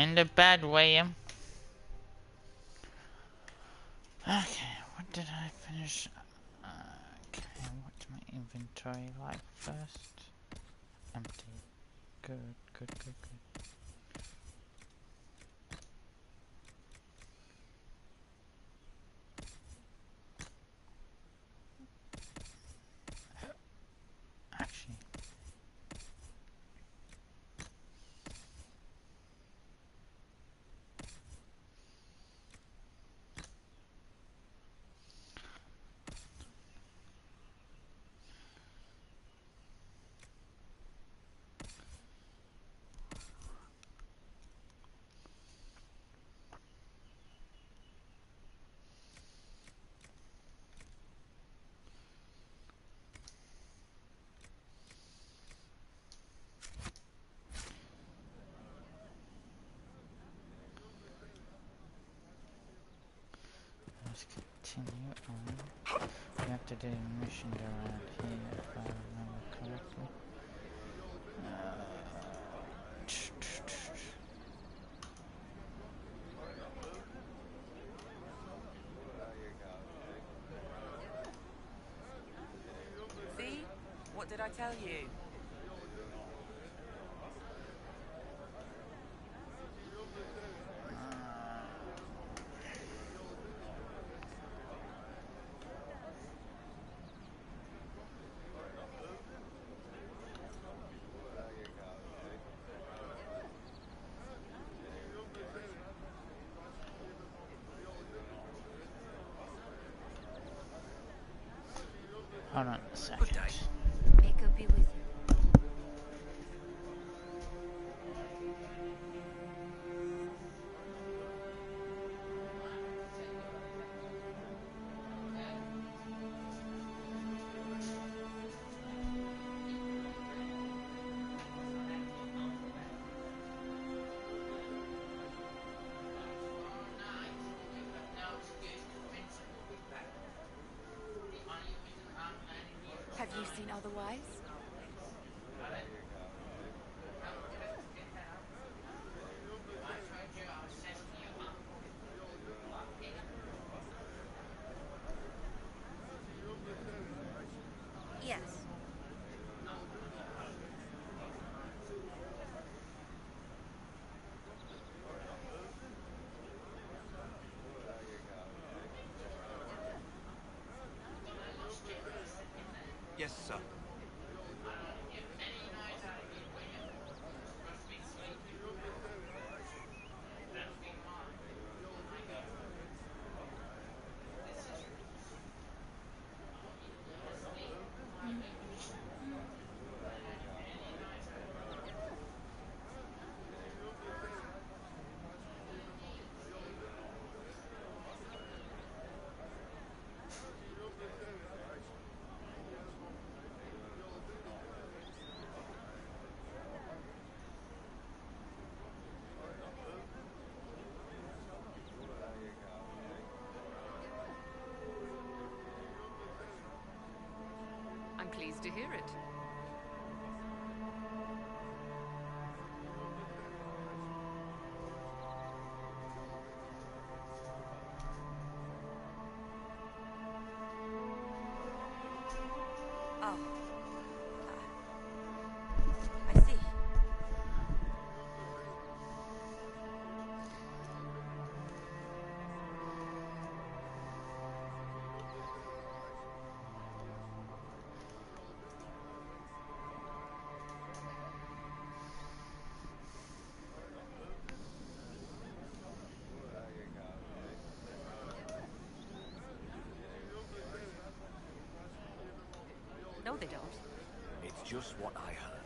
In the bad way. Okay, what did I finish? Okay, what's my inventory like first? Empty. Good, good, good, good. Actually, let's continue on. We have to do a mission around here if I remember correctly. See? What did I tell you? Hold on a second. Good day. May God be with you. Have you seen otherwise? Yes. Yes, sir. I'm pleased to hear it. Oh. I see. No, they don't. It's just what I heard.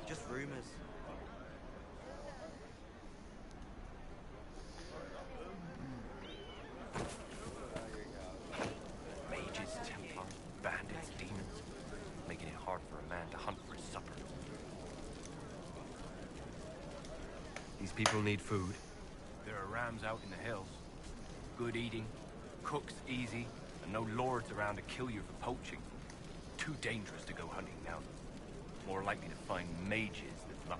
Just rumors. hard for a man to hunt for his supper. These people need food. There are rams out in the hills. Good eating, cooks easy, and no lords around to kill you for poaching. Too dangerous to go hunting now. More likely to find mages than luck.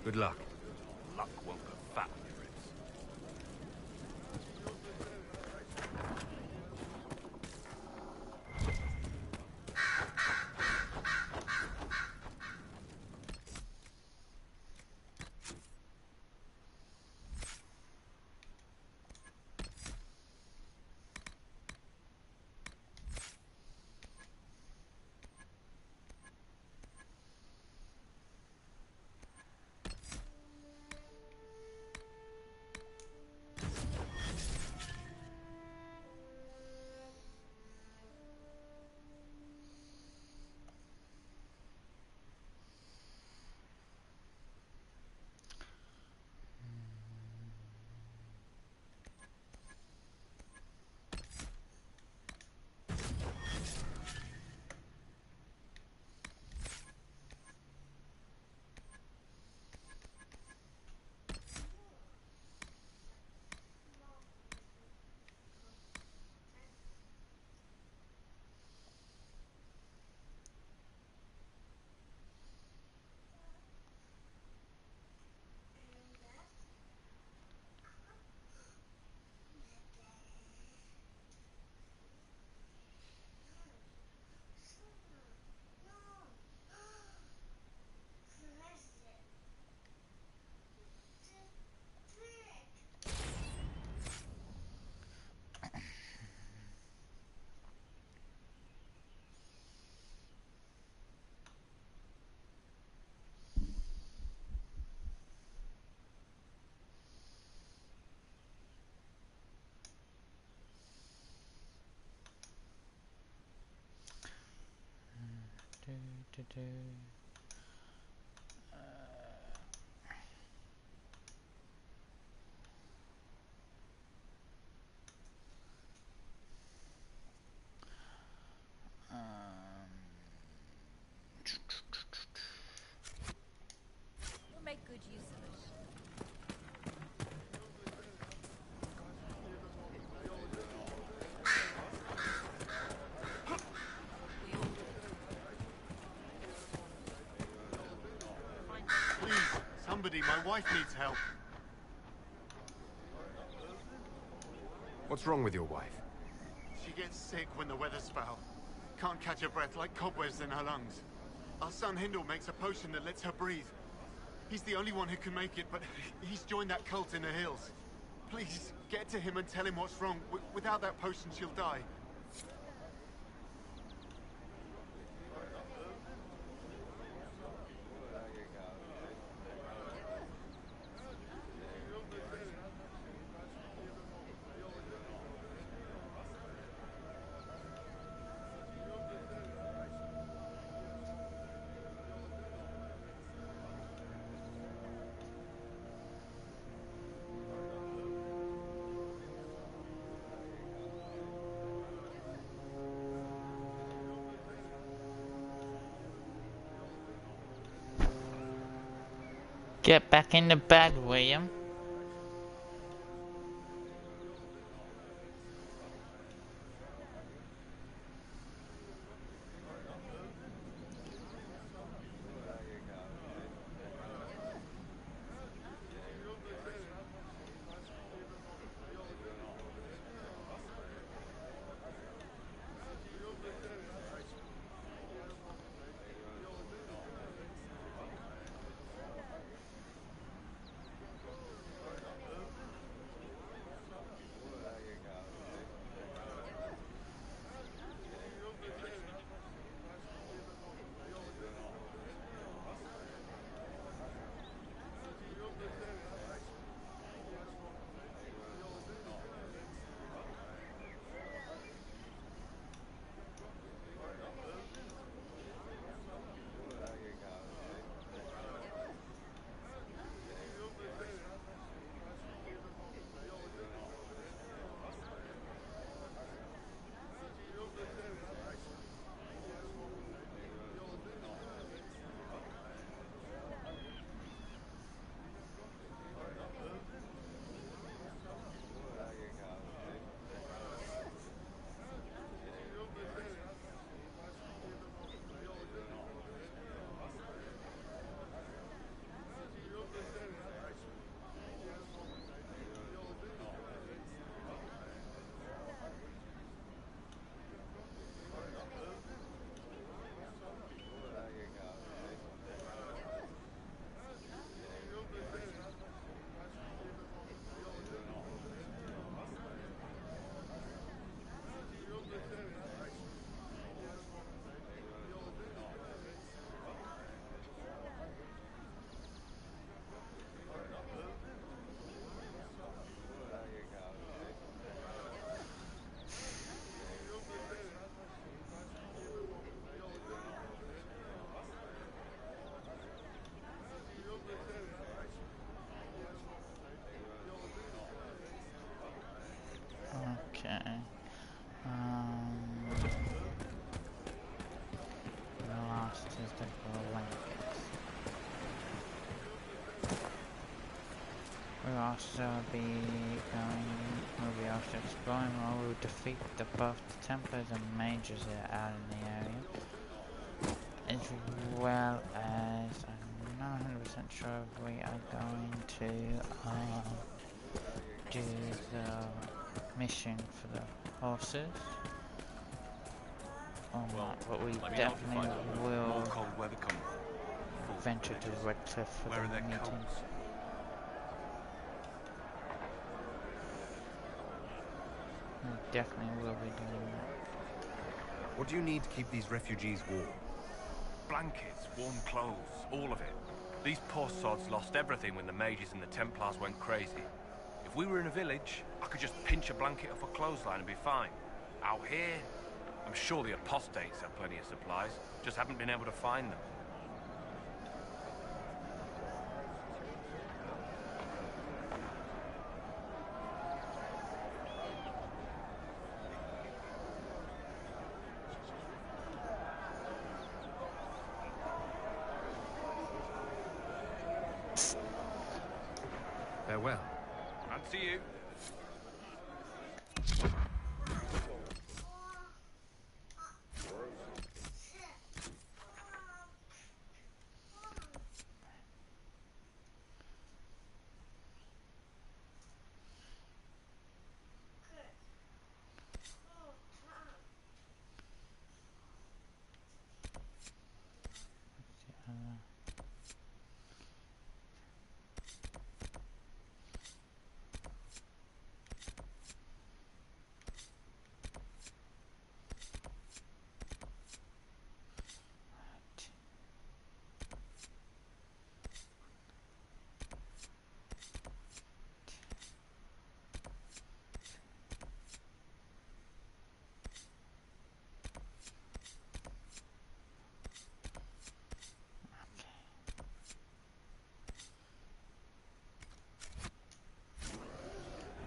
Good luck. Luck won't put fat on your ribs. We'll make good use of it. Please, somebody, my wife needs help. What's wrong with your wife? She gets sick when the weather's foul. Can't catch her breath, like cobwebs in her lungs. Our son Hindle makes a potion that lets her breathe. He's the only one who can make it, but he's joined that cult in the hills. Please, get to him and tell him what's wrong. Without that potion, she'll die. Get back in the bag, William. we'll be also exploring while we'll defeat both the Templars and Mages that are out in the area. As well as, I'm not 100% sure if we are going to do the mission for the horses or not, but we definitely will More cold weather coming. venture to Redcliffe for Where are the their meeting. coats? We definitely will be doing that. What do you need to keep these refugees warm? Blankets, warm clothes, all of it. These poor sods lost everything when the Mages and the Templars went crazy. If we were in a village, I could just pinch a blanket off a clothesline and be fine. Out here, I'm sure the apostates have plenty of supplies, just haven't been able to find them. Farewell. And see you.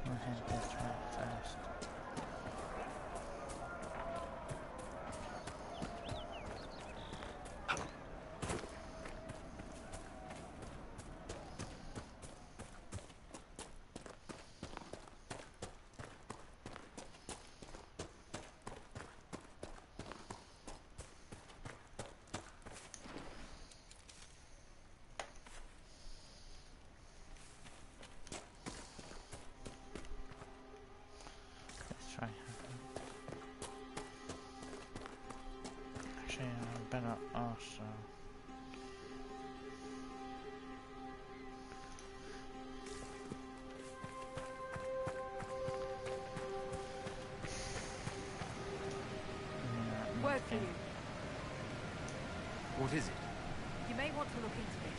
We'll head this way first. Let's try. Actually, I better also. Word for you. What is it? You may want to look into this.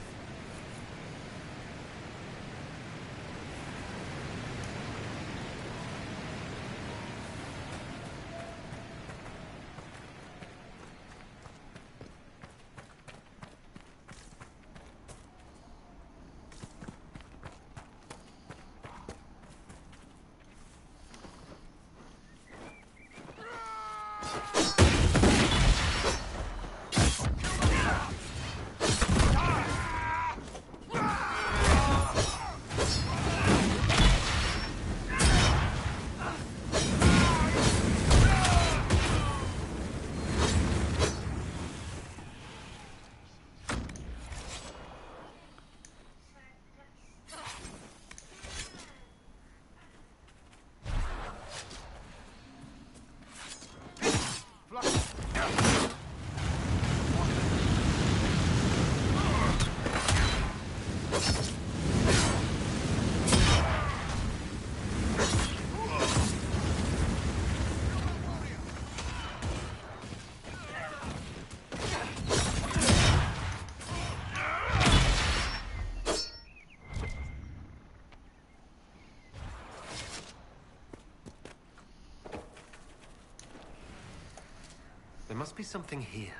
There must be something here.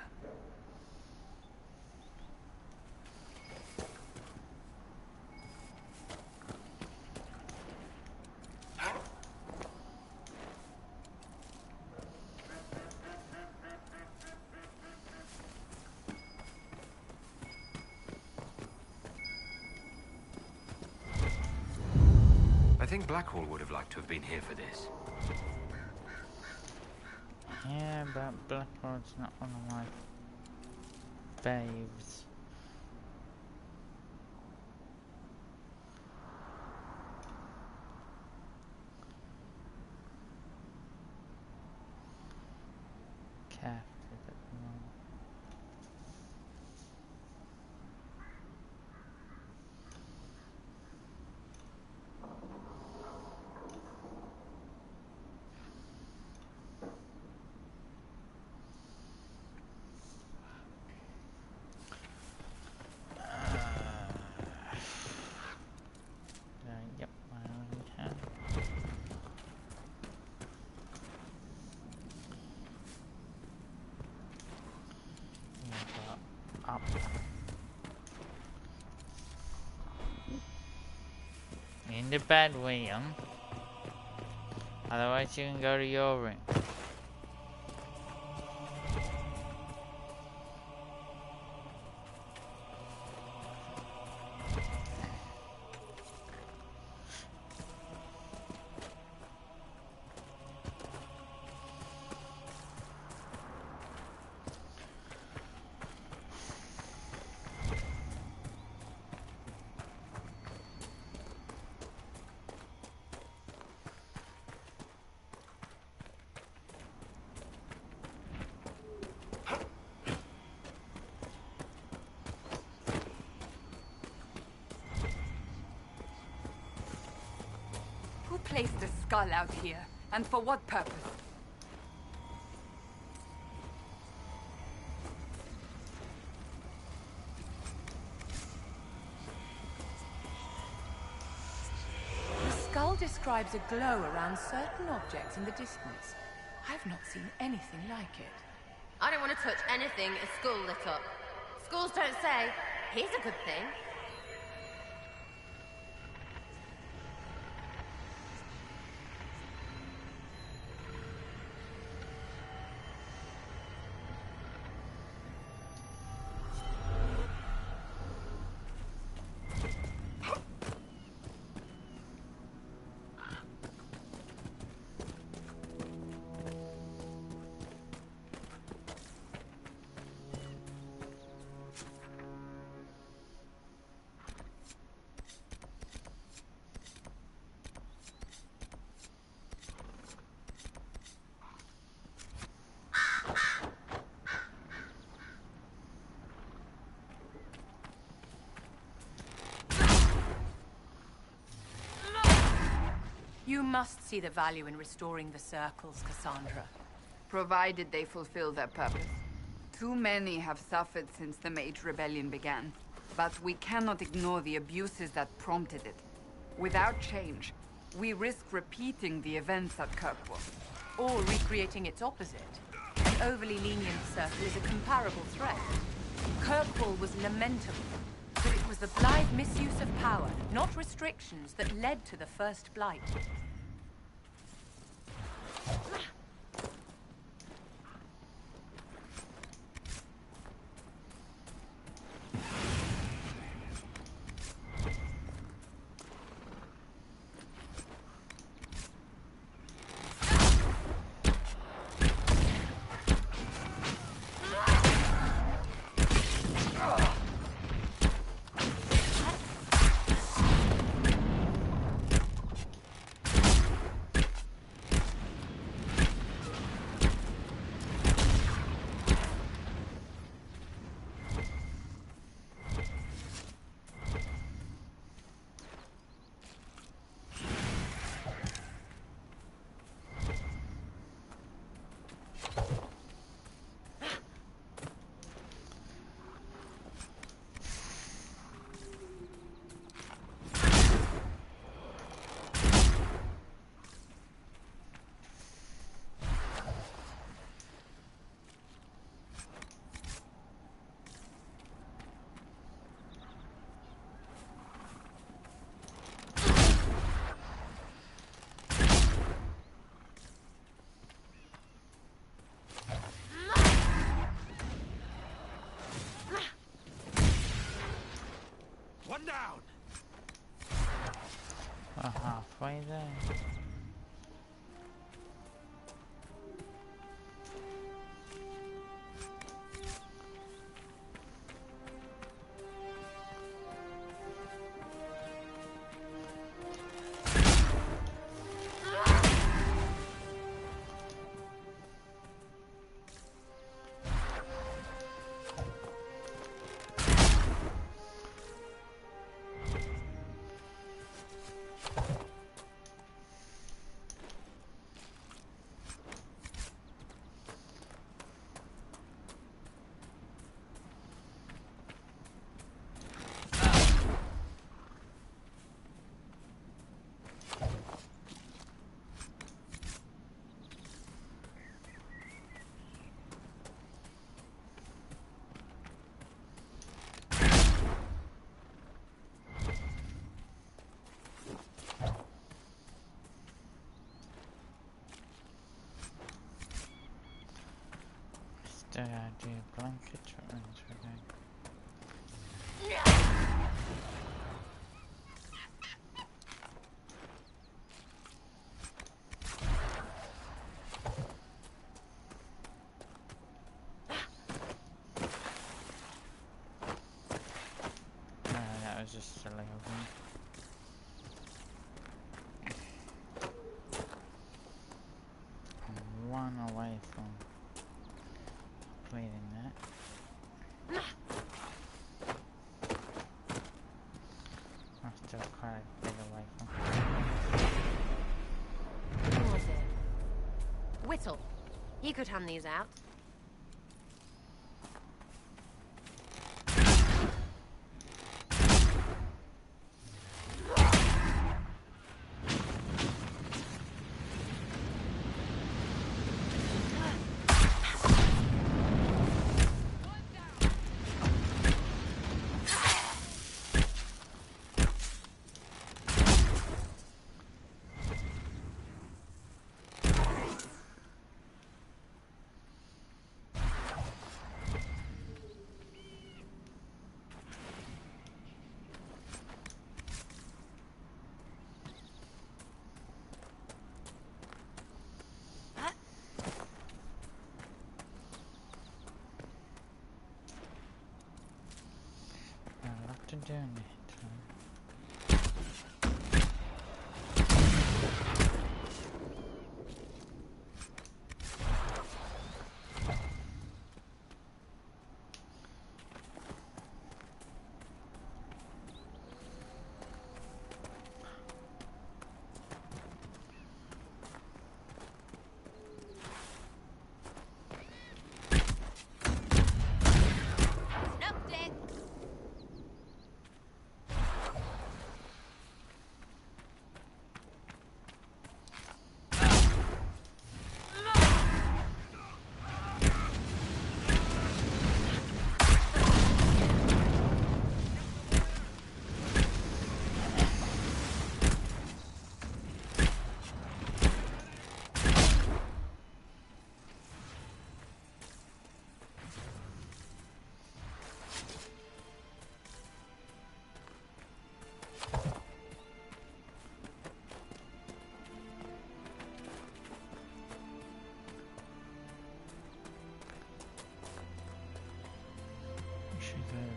think Blackwall would have liked to have been here for this. Yeah, but Blackroad's not one of my faves. Captive at the moment. Yep, I already have. Up. In the bad way, young. Otherwise you can go to your room. Who placed a skull out here? And for what purpose? The skull describes a glow around certain objects in the distance. I've not seen anything like it. I don't want to touch anything a school lit up. Schools don't say, here's a good thing. You must see the value in restoring the circles, Cassandra. Provided they fulfill their purpose. Too many have suffered since the Mage Rebellion began. But we cannot ignore the abuses that prompted it. Without change, we risk repeating the events at Kirkwall. Or recreating its opposite. An overly lenient circle is a comparable threat. Kirkwall was lamentable, but it was the blithe misuse of power, not restrictions, that led to the first blight. One down. Half halfway there. Still gotta do blanket runs for that. That was just silly of me. I'm one away from completing that. I'm still quite a bit away from. Who was it? Whittle. He could hand these out. To doing it.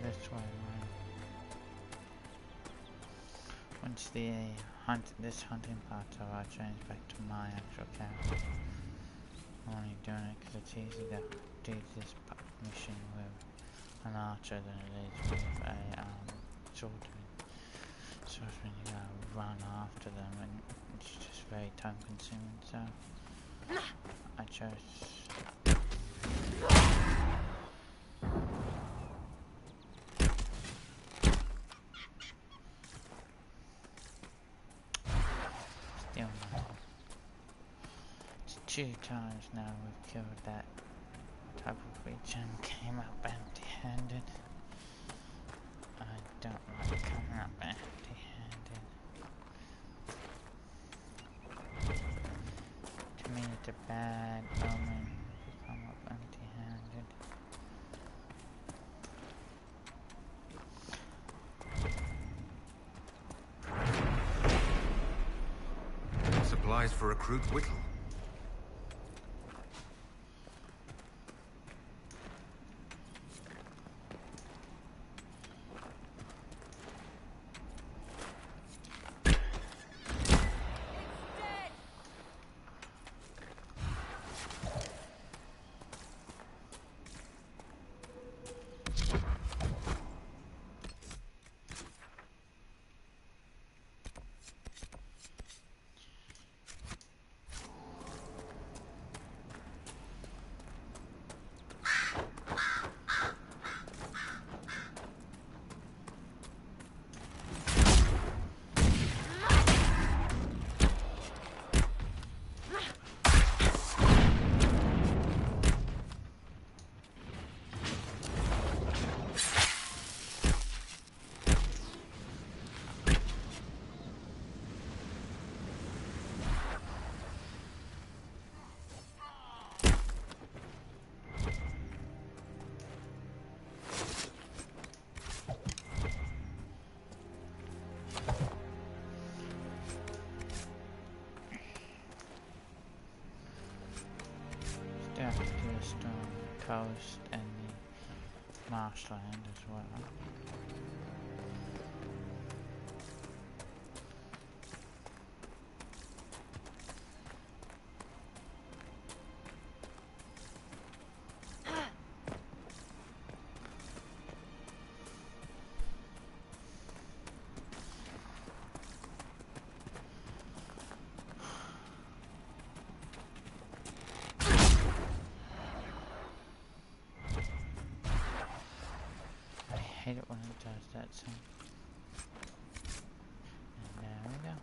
This way, right? Once this hunting part of our change back to my actual character. I'm only doing it because it's easier to do this mission with an archer than it is with a swordsman. Swordsman, you gotta run after them and it's just very time consuming, so I chose It's 2 times now we've killed that type of creature and came up empty-handed. I don't like coming up empty-handed. To me it's a bad omen if you come up empty-handed. for recruit Whittle. Still have to do a storm coast and the marshland as well. I hate it when it does that sound. And there we go.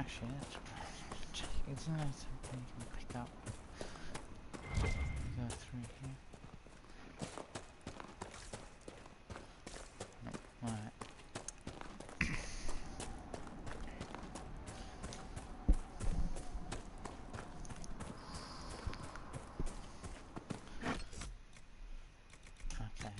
Actually, that's check. Isn't there something you can pick up? Go through here. Nope. Alright. Okay.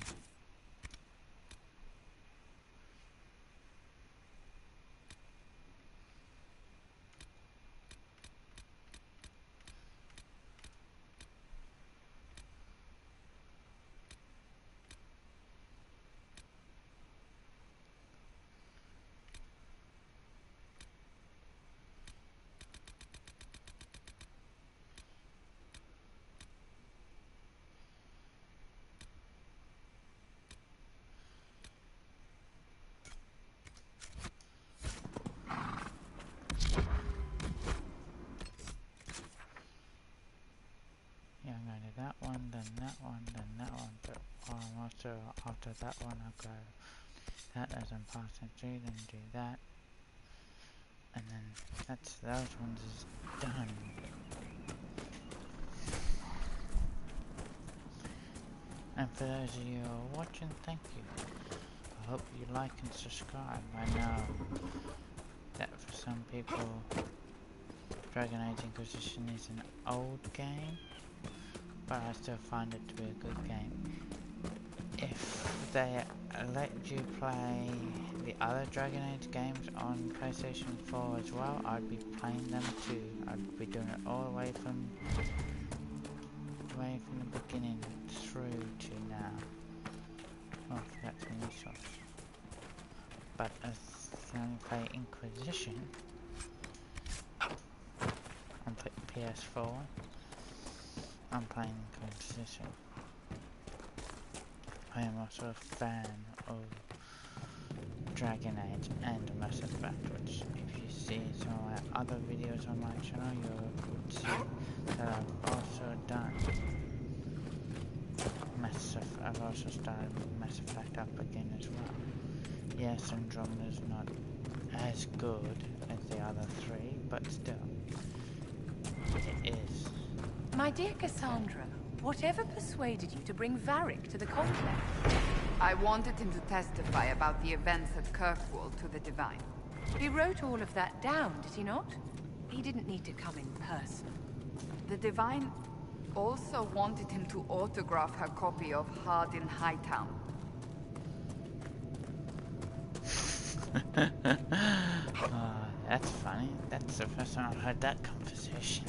Yeah, I'm going to that one, then that one, then that one, but while I'm also after that one I'll go that as I'm passing through, then do that, and then that's those ones is done. And for those of you who are watching, thank you. I hope you like and subscribe. I know that for some people Dragon Age Inquisition is an old game, but I still find it to be a good game. If they let you play the other Dragon Age games on PlayStation 4 as well, I'd be playing them too. I'd be doing it all the way from the beginning through to now. Oh, that's a resource. But as I only play Inquisition on PS4, I'm playing Inquisition. I am also a fan of Dragon Age and Mass Effect, which if you see some of my other videos on my channel, you would see that I've also done Mass I've also started Mass Effect up again as well. Yes, Andromeda is not as good as the other three, but still, it is. My dear Cassandra, whatever persuaded you to bring Varric to the Conclave? I wanted him to testify about the events at Kirkwall to the Divine. He wrote all of that down, did he not? He didn't need to come in person. The Divine also wanted him to autograph her copy of Hard in Hightown. That's funny. That's the first time I've heard that conversation.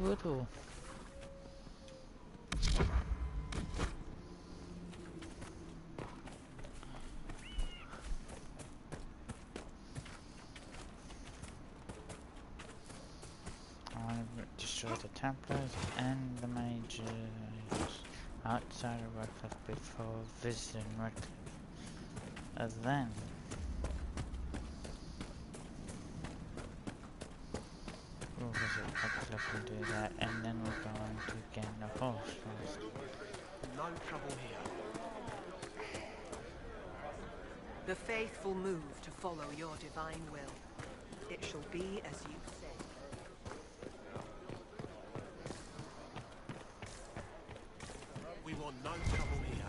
Little. I want to destroy the Templars and the Mages outside of Redcliffe before visiting Redcliffe. And then we'll visit Redcliffe and do that, and then we're going to get the horse first. No trouble here. The faithful move to follow your divine will. It shall be as you say. We want no trouble here.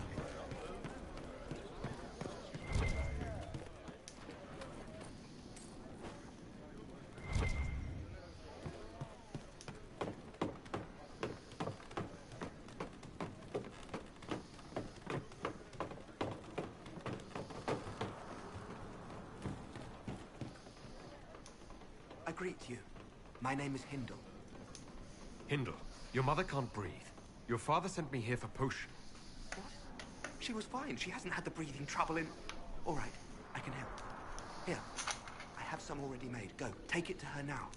I greet you. My name is Hindle. Hindle, your mother can't breathe. Your father sent me here for potion. What? She was fine. She hasn't had the breathing trouble in... All right, I can help. Here, I have some already made. Go, take it to her now.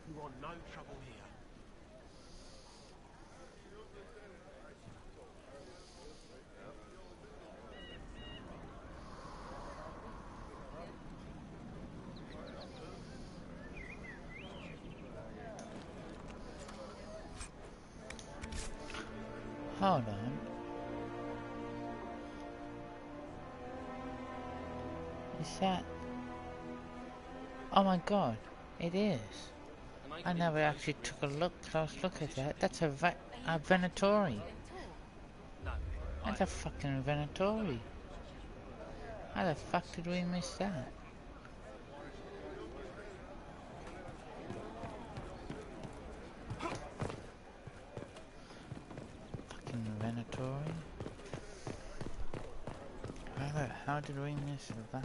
You want no trouble here. Hold on. Is that... Oh my god, it is. I never actually took a close look at that. That's a Venatori. That's a fucking Venatori. How the fuck did we miss that? Fucking Venatori. How did we miss that?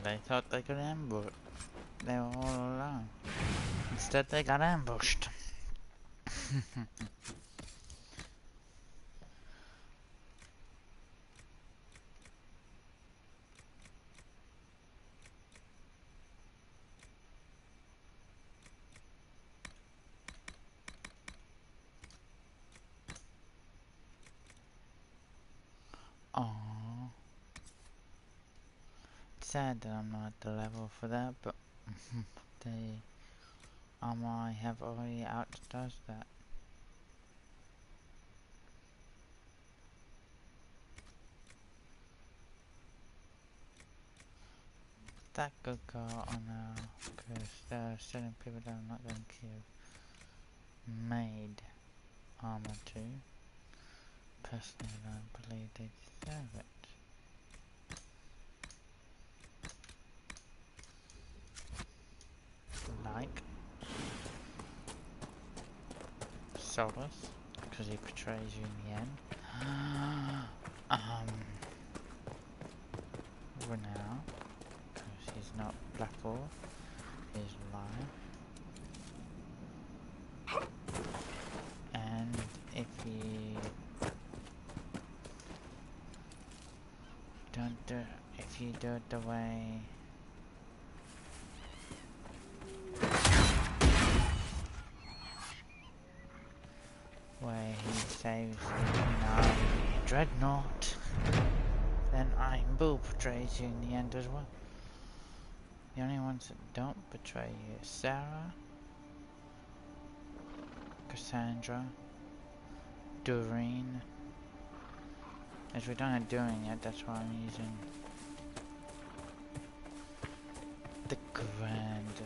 They thought they could ambush. They were all alone. Instead, they got ambushed. Aww. It's sad that I'm not at the level for that, but the armor I have already outdoes that. That could go on now, because there are certain people that I'm not going to give made armor to. Personally, I don't believe they deserve it. Like Solus, because he betrays you in the end. Renau, because he's not Black Orc, he's Lion. And if you don't do, if you do it the way he saves you in our Dreadnought, then Iron Bull betrays you in the end as well. The only ones that don't betray you are Sarah, Cassandra, Doreen. As we don't have doing it, that's why I'm using the Grand.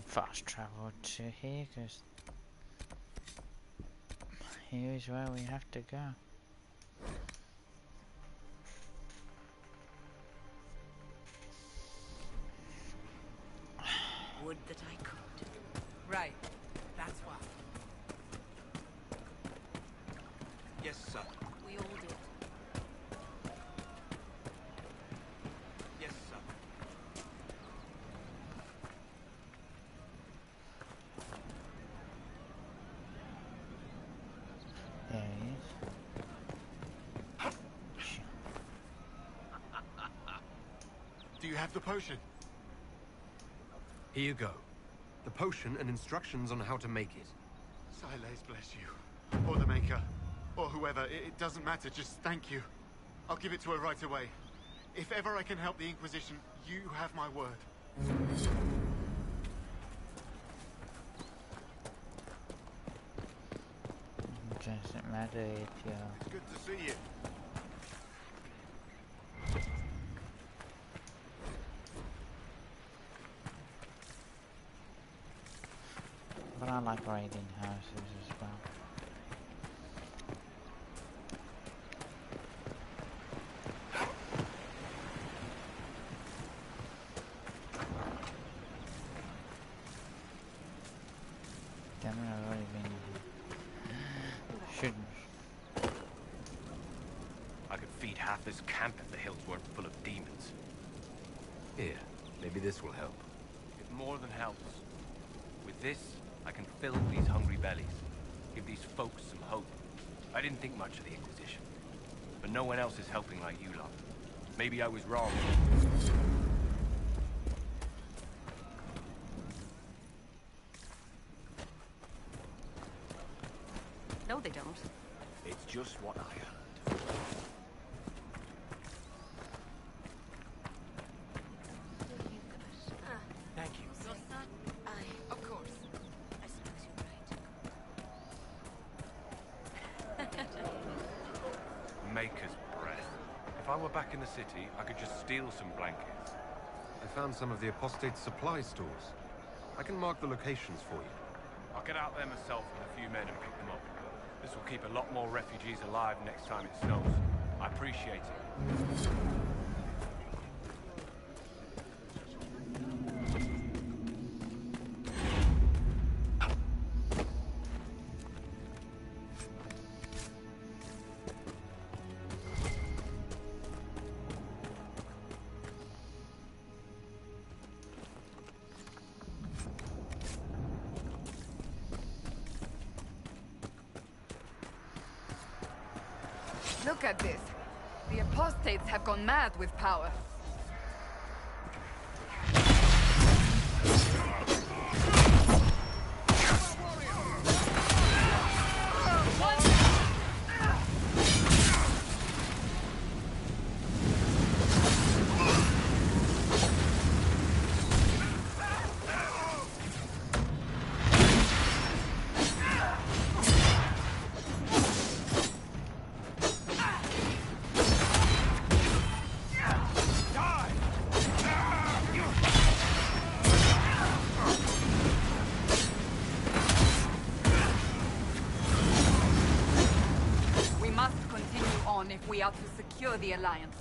Fast travel to here, because here is where we have to go. Would that I could. Right. That's why. Yes, sir. We all did. Yes, sir. There he is. Do you have the potion? Here you go. The potion and instructions on how to make it. Silas bless you. Or the Maker. Or whoever. It doesn't matter. Just thank you. I'll give it to her right away. If ever I can help the Inquisition, you have my word. Doesn't matter if you're... It's good to see you. But I like raiding houses as well. Damn it, I've already been... Shouldn't. I could feed half this camp if the hills weren't full of demons. Here, maybe this will help. It more than helps. With this, I can fill these hungry bellies. Give these folks some hope. I didn't think much of the Inquisition. But no one else is helping like you lot. Maybe I was wrong. No, they don't. It's just what I heard. Thank you. Of course. I suppose you're right. Maker's breath. If I were back in the city, I could just steal some blankets. I found some of the apostate supply stores. I can mark the locations for you. I'll get out there myself with a few men and pick them up. This will keep a lot more refugees alive next time it snows. I appreciate it. Look at this. The apostates have gone mad with power. If we are to secure the Alliance.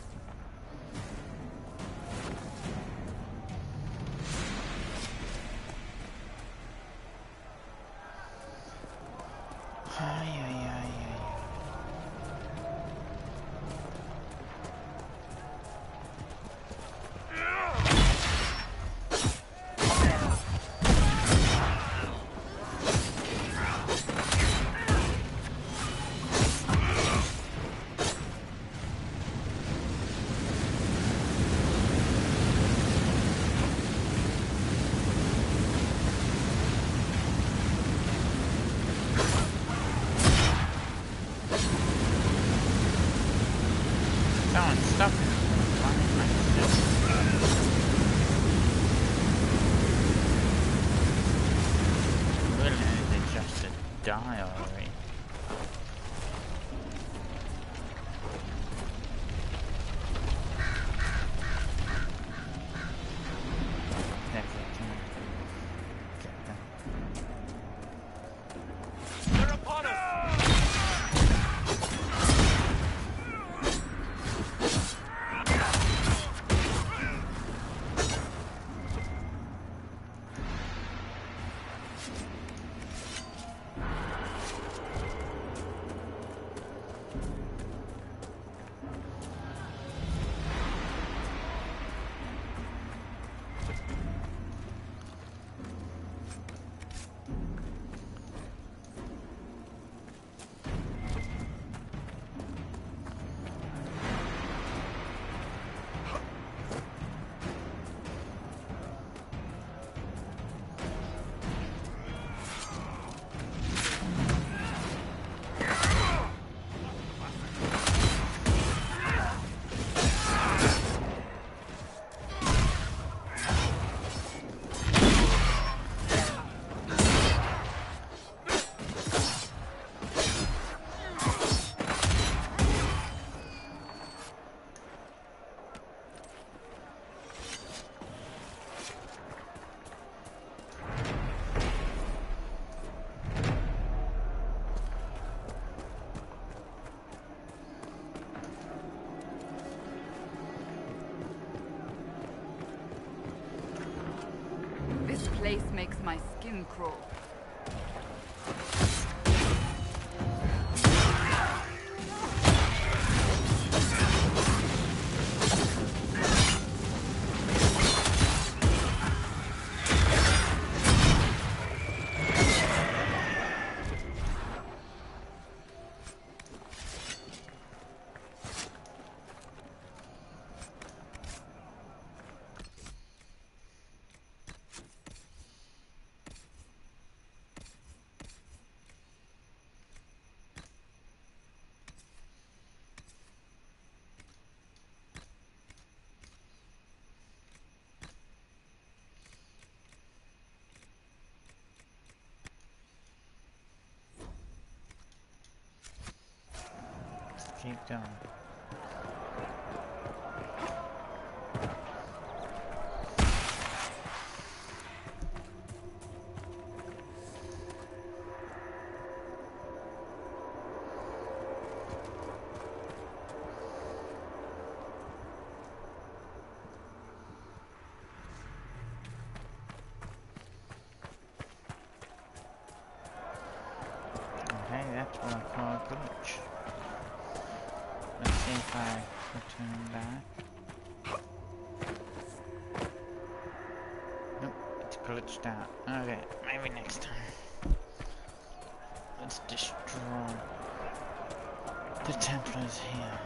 Die already. They're upon us! This place makes my skin crawl. Keep going. That's what I call a glitch. Let's see if I return back. Nope, it's glitched out. Okay, maybe next time. Let's destroy the Templars here.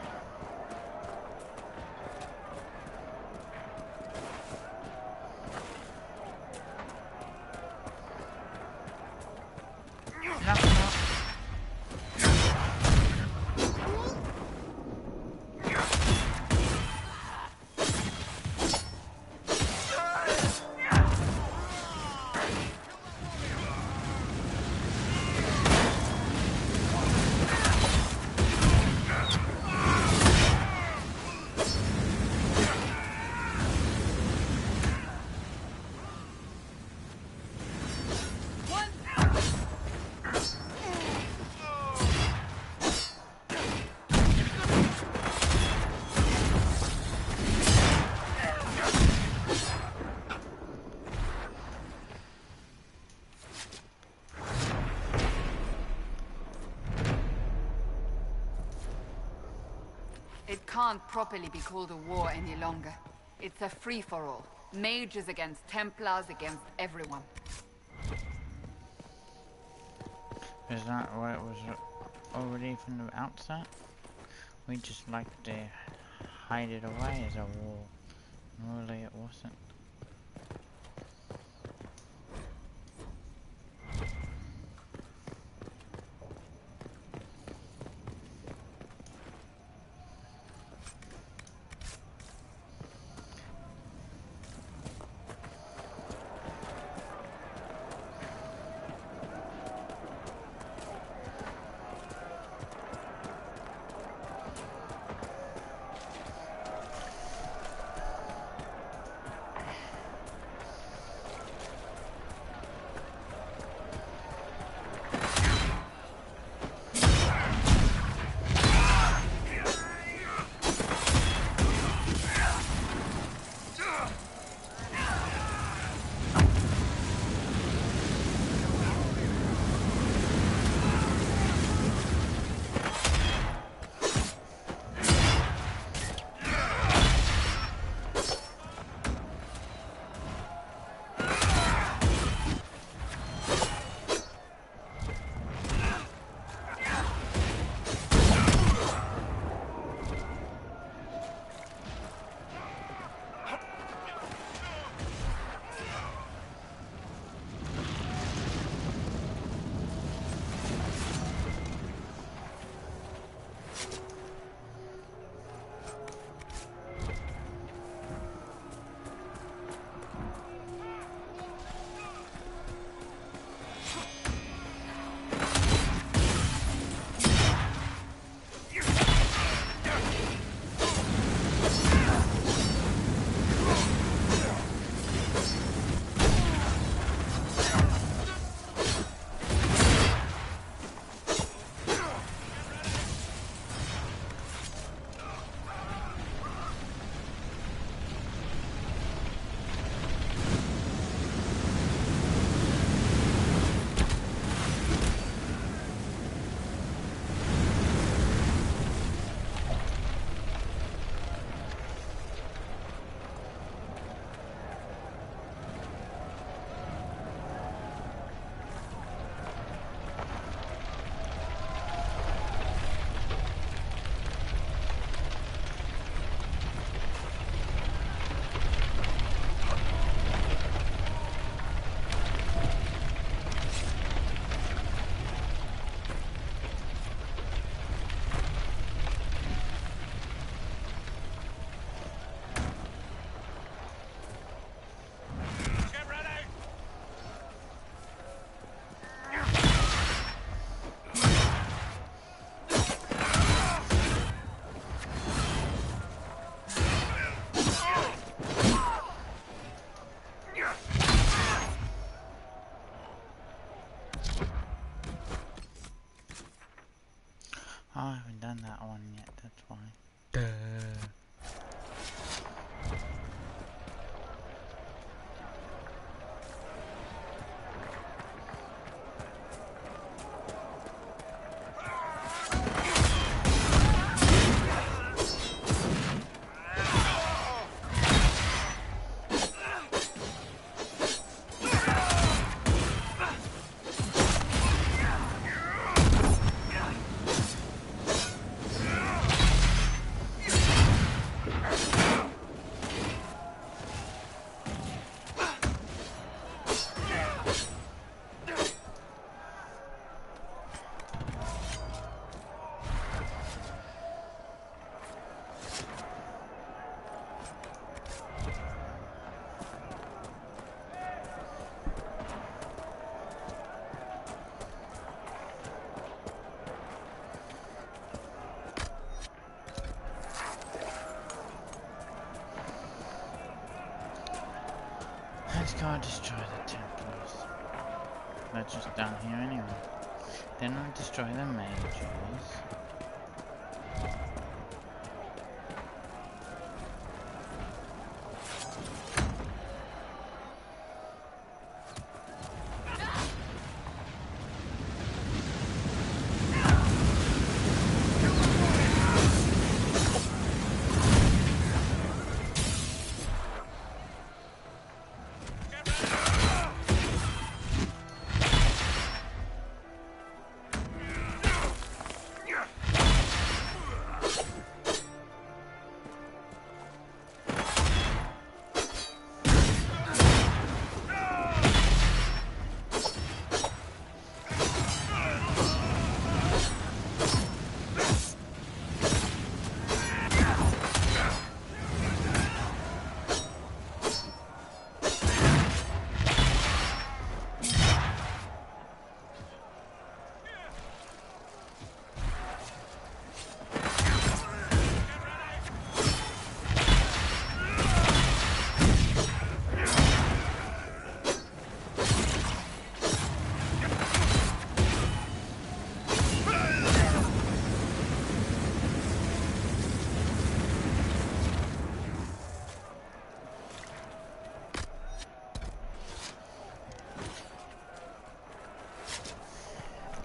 It can't properly be called a war any longer. It's a free-for-all. Mages against Templars against everyone. Is that what it was already from the outset? We just like to hide it away as a war. Really it wasn't. go destroy the Templars. They're just down here anyway. Then we'll destroy the mages.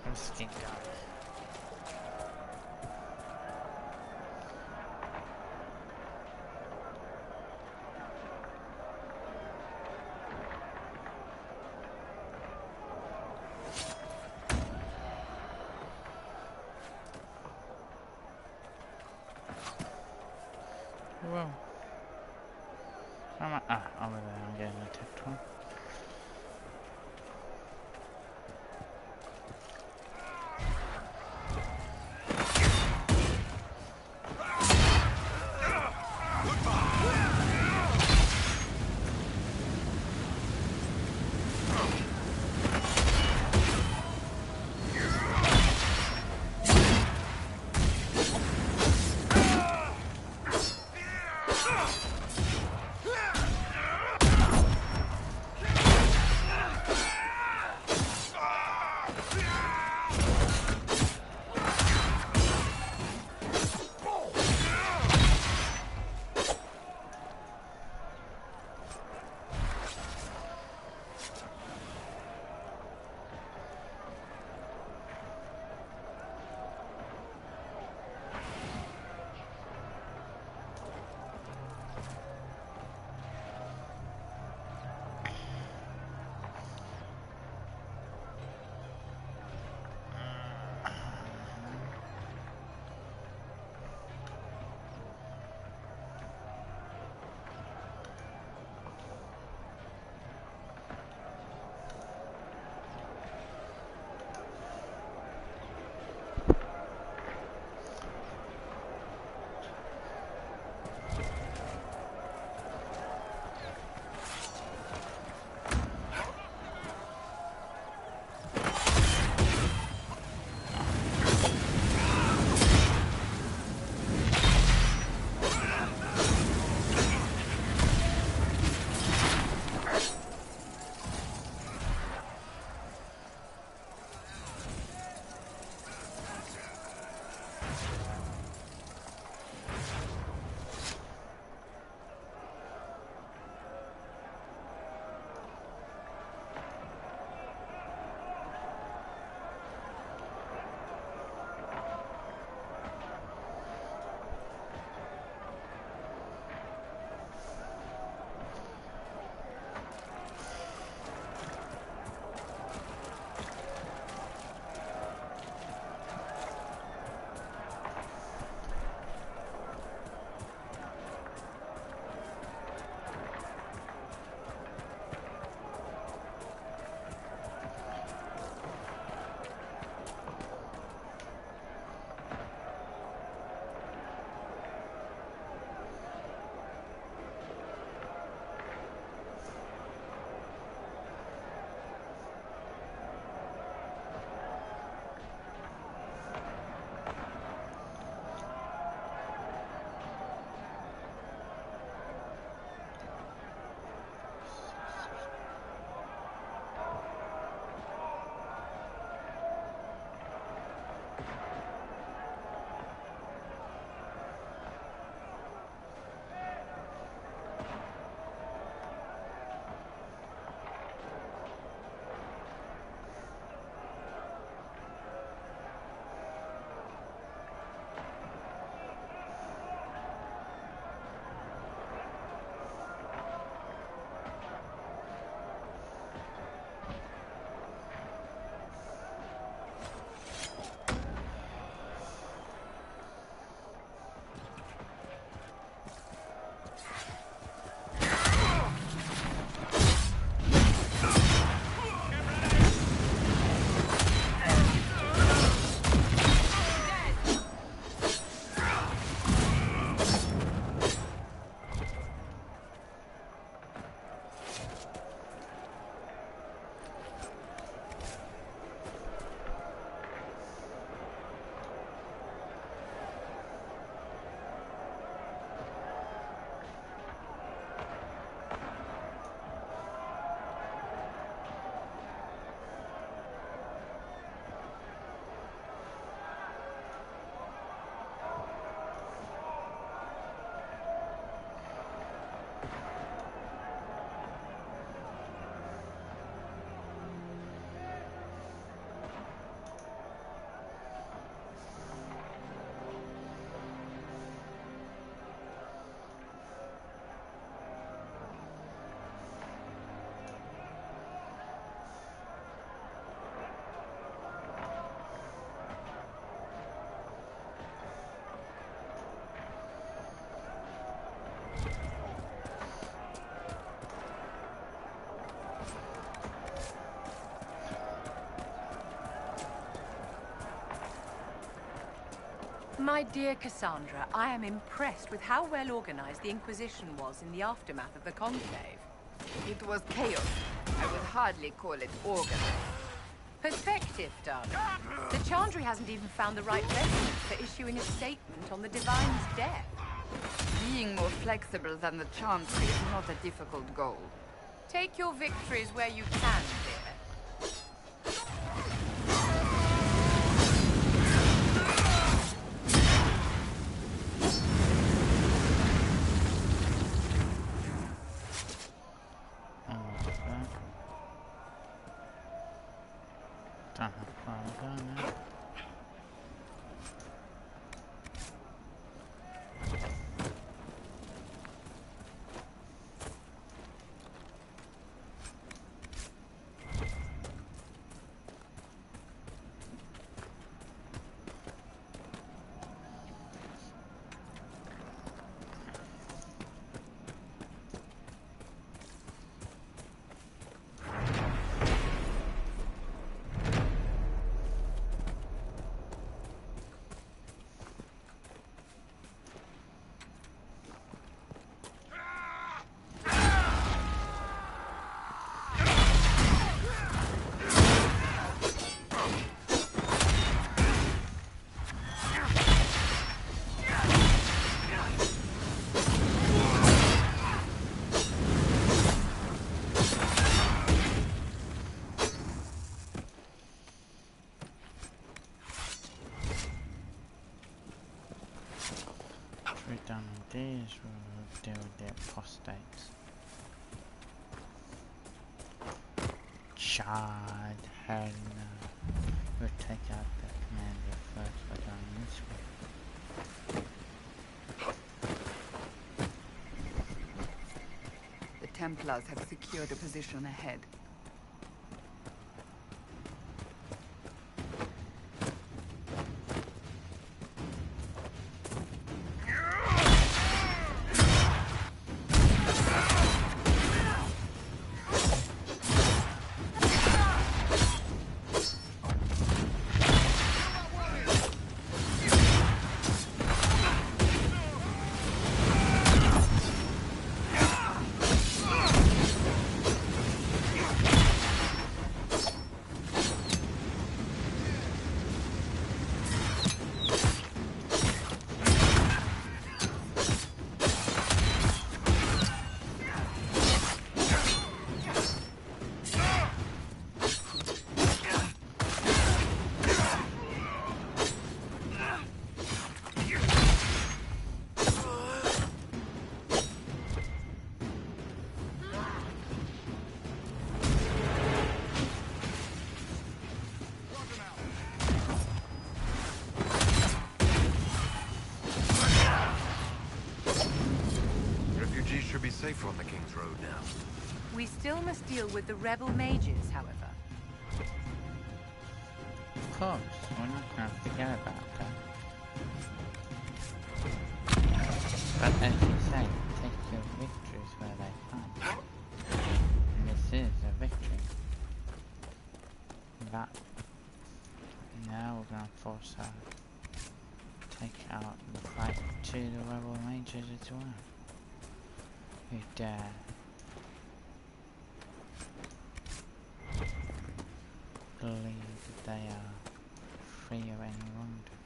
Let's keep going. Whoa. Am I? Over there, I'm getting attacked one. My dear Cassandra, I am impressed with how well organized the Inquisition was in the aftermath of the Conclave. It was chaos. I would hardly call it organized. Perspective, darling. The Chantry hasn't even found the right resonance for issuing a statement on the Divine's death. Being more flexible than the Chantry is not a difficult goal. Take your victories where you can, dear. Don't have far to go now. We've done these, we'll deal with the apostates. Chad, hell no. We'll take out the commander first by going this way. The Templars have secured a position ahead. Should be safer on the King's Road now. We still must deal with the rebel mages, however. Of course, we're not going to forget about that. But as you say, take your victories where they come. And this is a victory. But now we're going to force her to take out the fight to the rebel mages as well. Who dare believe that they are free of any wrongdoing,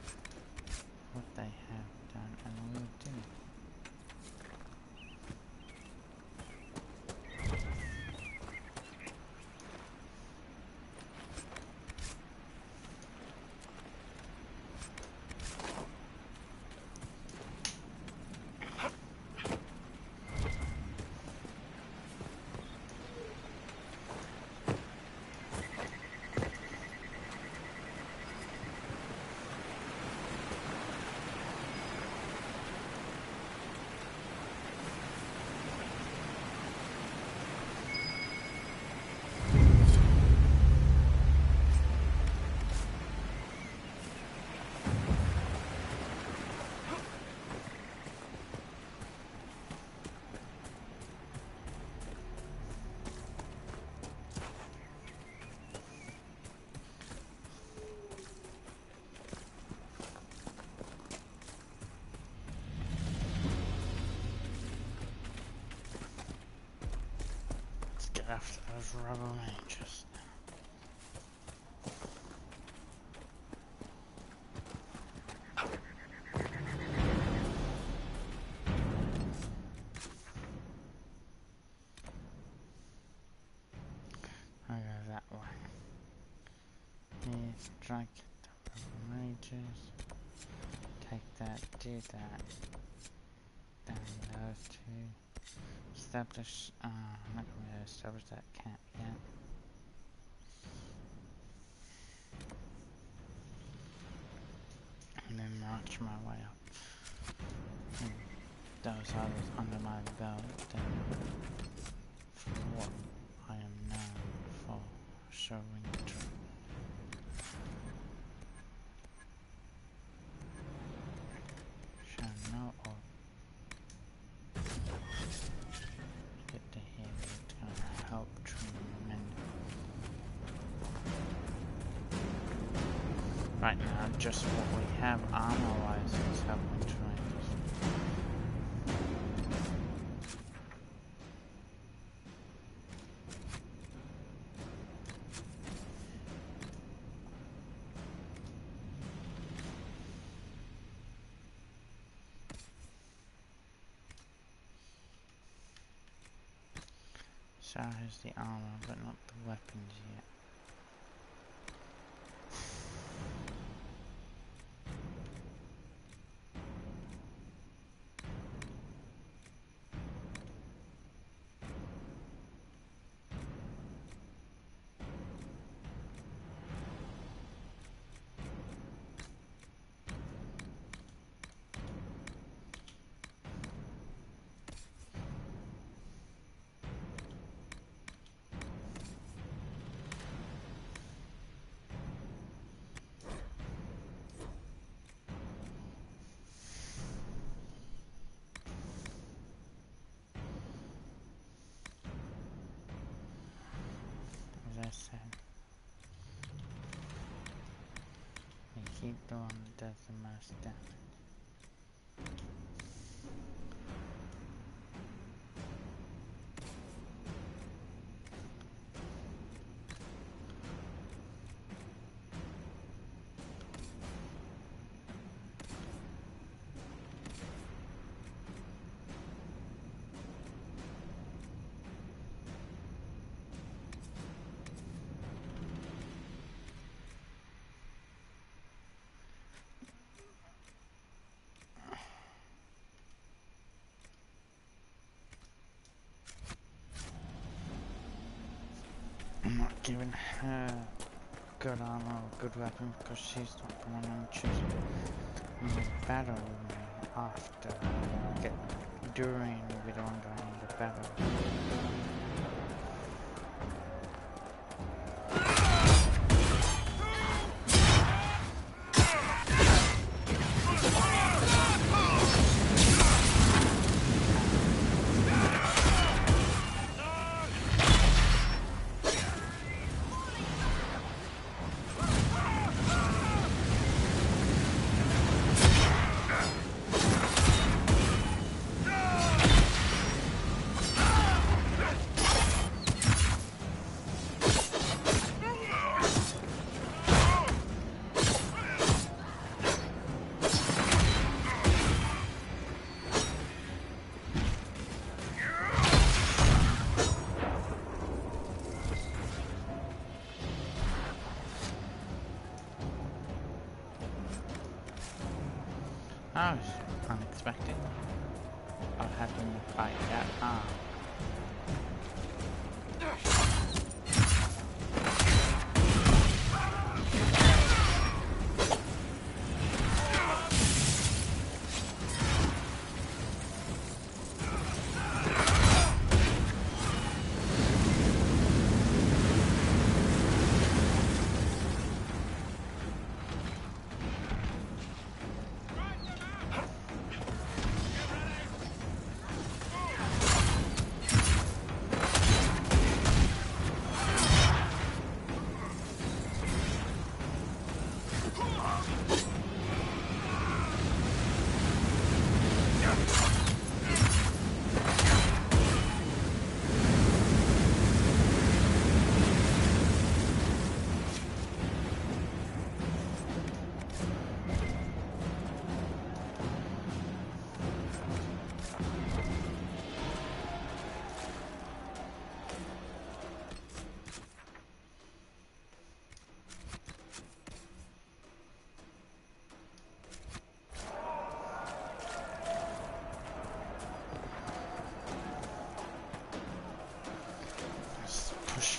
what they have done and will do. get after those rubber mages. I'll go that way. Here's strike the rubber mages. Take that, do that. Down those two. Establish, I'm not going to establish that camp yet. And then march my way up. And those others under my belt, then for what I am known for, showing the truth. Show no order. Get to here, it's gonna help tremendously. Right now, just what we have armor-wise is helping tremendously. So here's the armor, but not the weapons yet. As I said, you keep the one that does the most damage. I'm not giving her good armor or good weapon because she's not the one I'm choosing the battle with me after. During we don't go in the battle. That was unexpected. I'll have him fight that arm.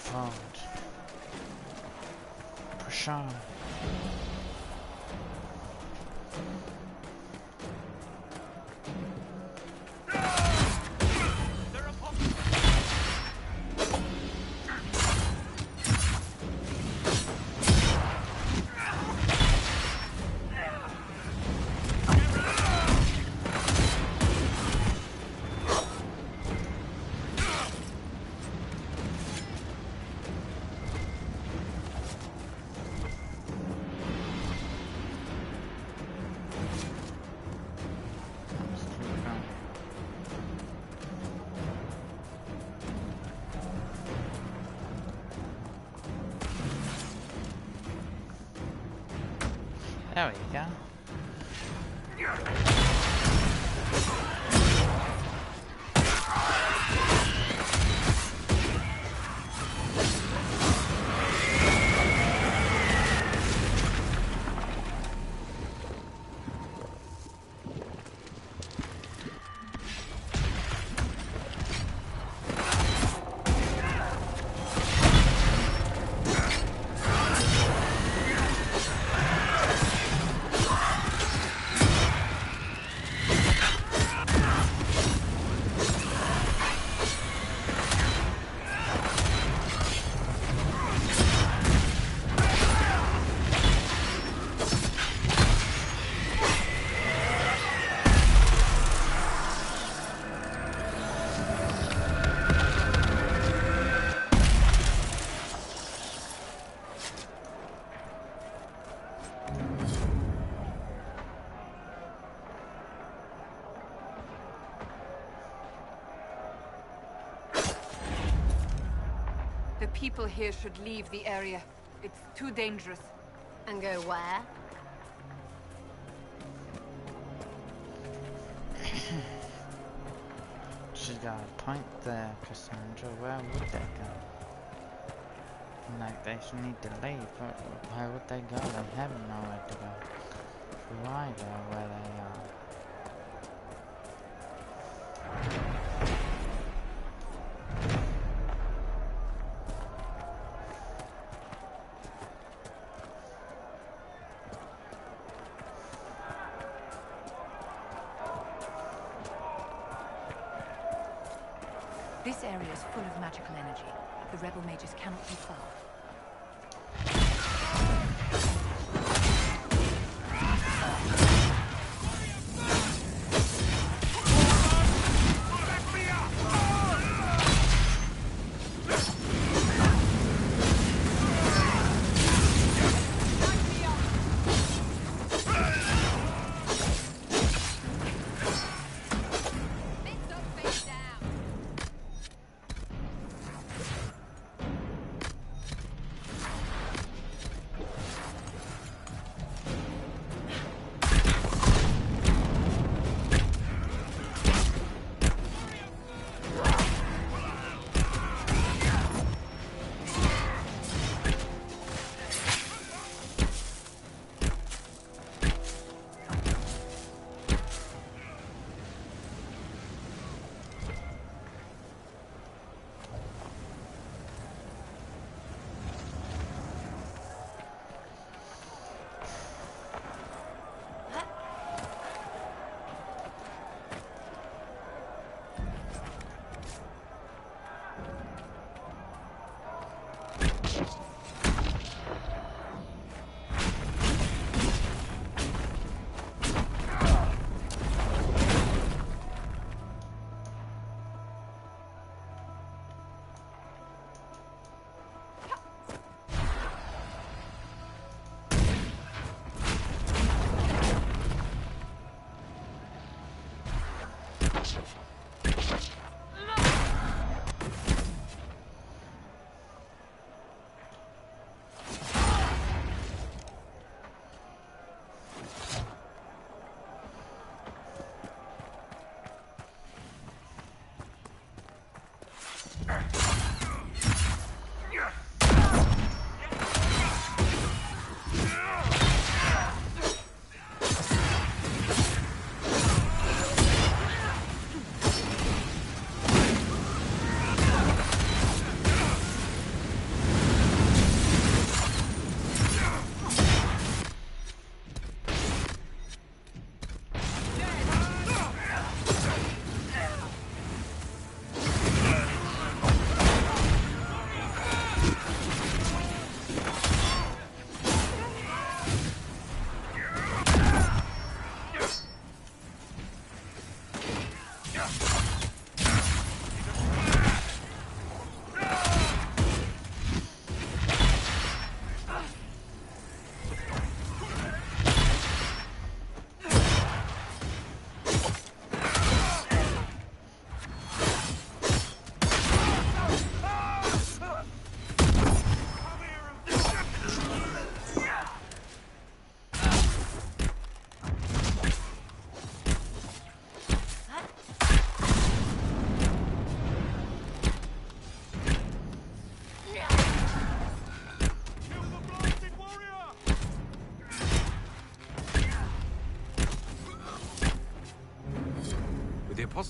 forward. Push on. There we go. The people here should leave the area. It's too dangerous. And go where? She's got a point there, Cassandra. Where would they go? Like, they should need to leave, but where would they go? They have nowhere to go. Why go where they are? This area is full of magical energy. The rebel mages cannot be far.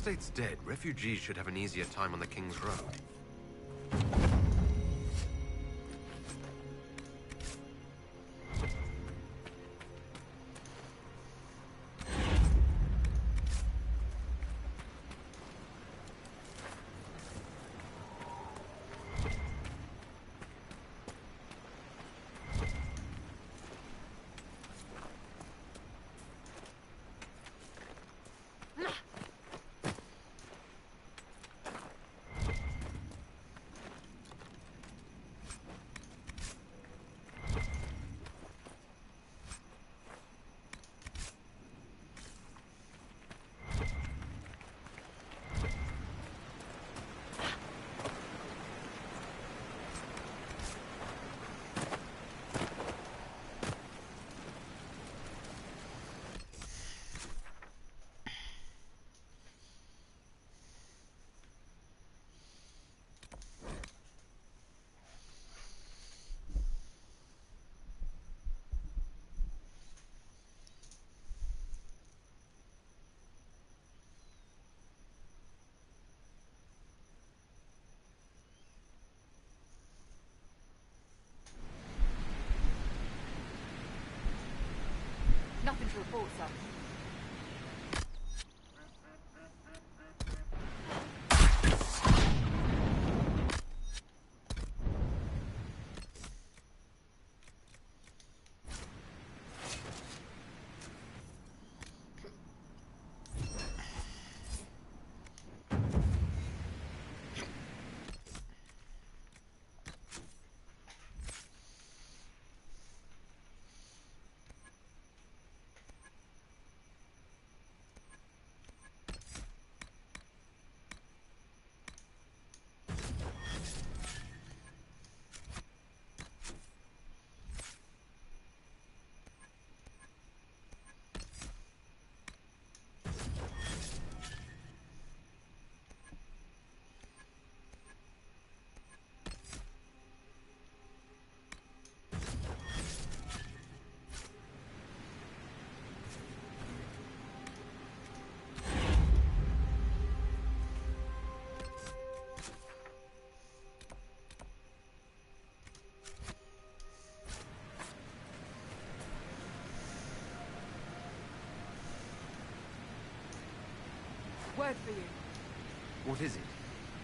state's dead, refugees should have an easier time on the King's Road. Nothing to report, sir. Word for you. What is it?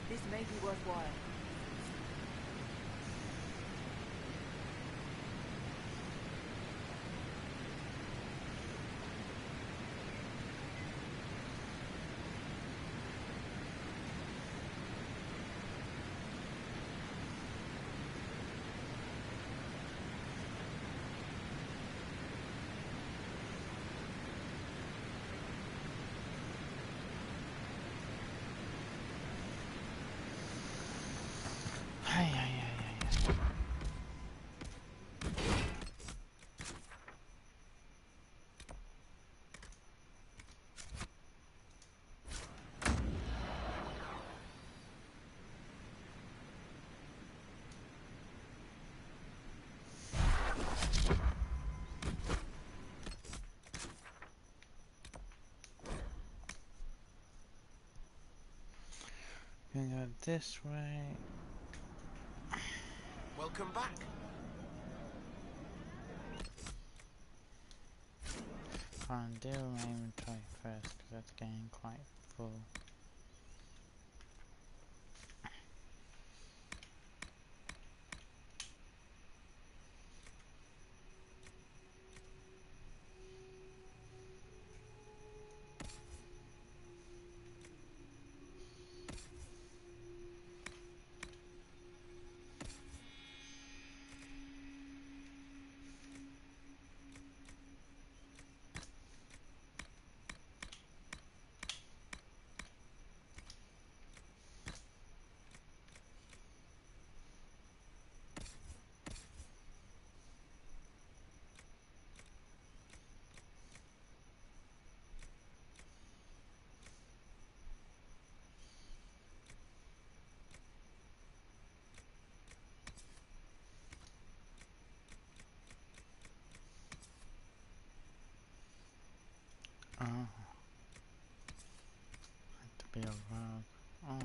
This may be worthwhile. Gonna go this way. Welcome back. Can't do my inventory first because that's getting quite full. be a rogue. Oh.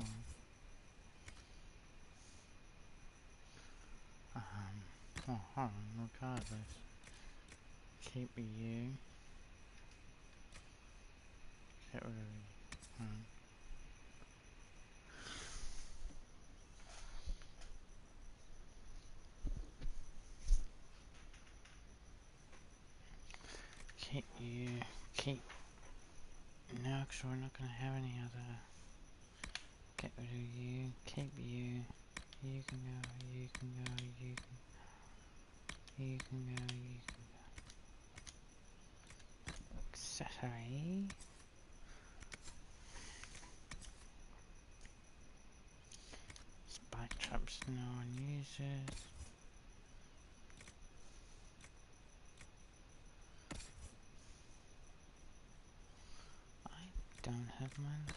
Oh, hold on, regardless. Keep you. Get rid of you. Keep you. Keep. No, because we're not going to have any other. Get rid of you. Keep you. You can go. You can go. You can. You can go. You can go. Accessory. Spike traps no one uses. I don't have mine.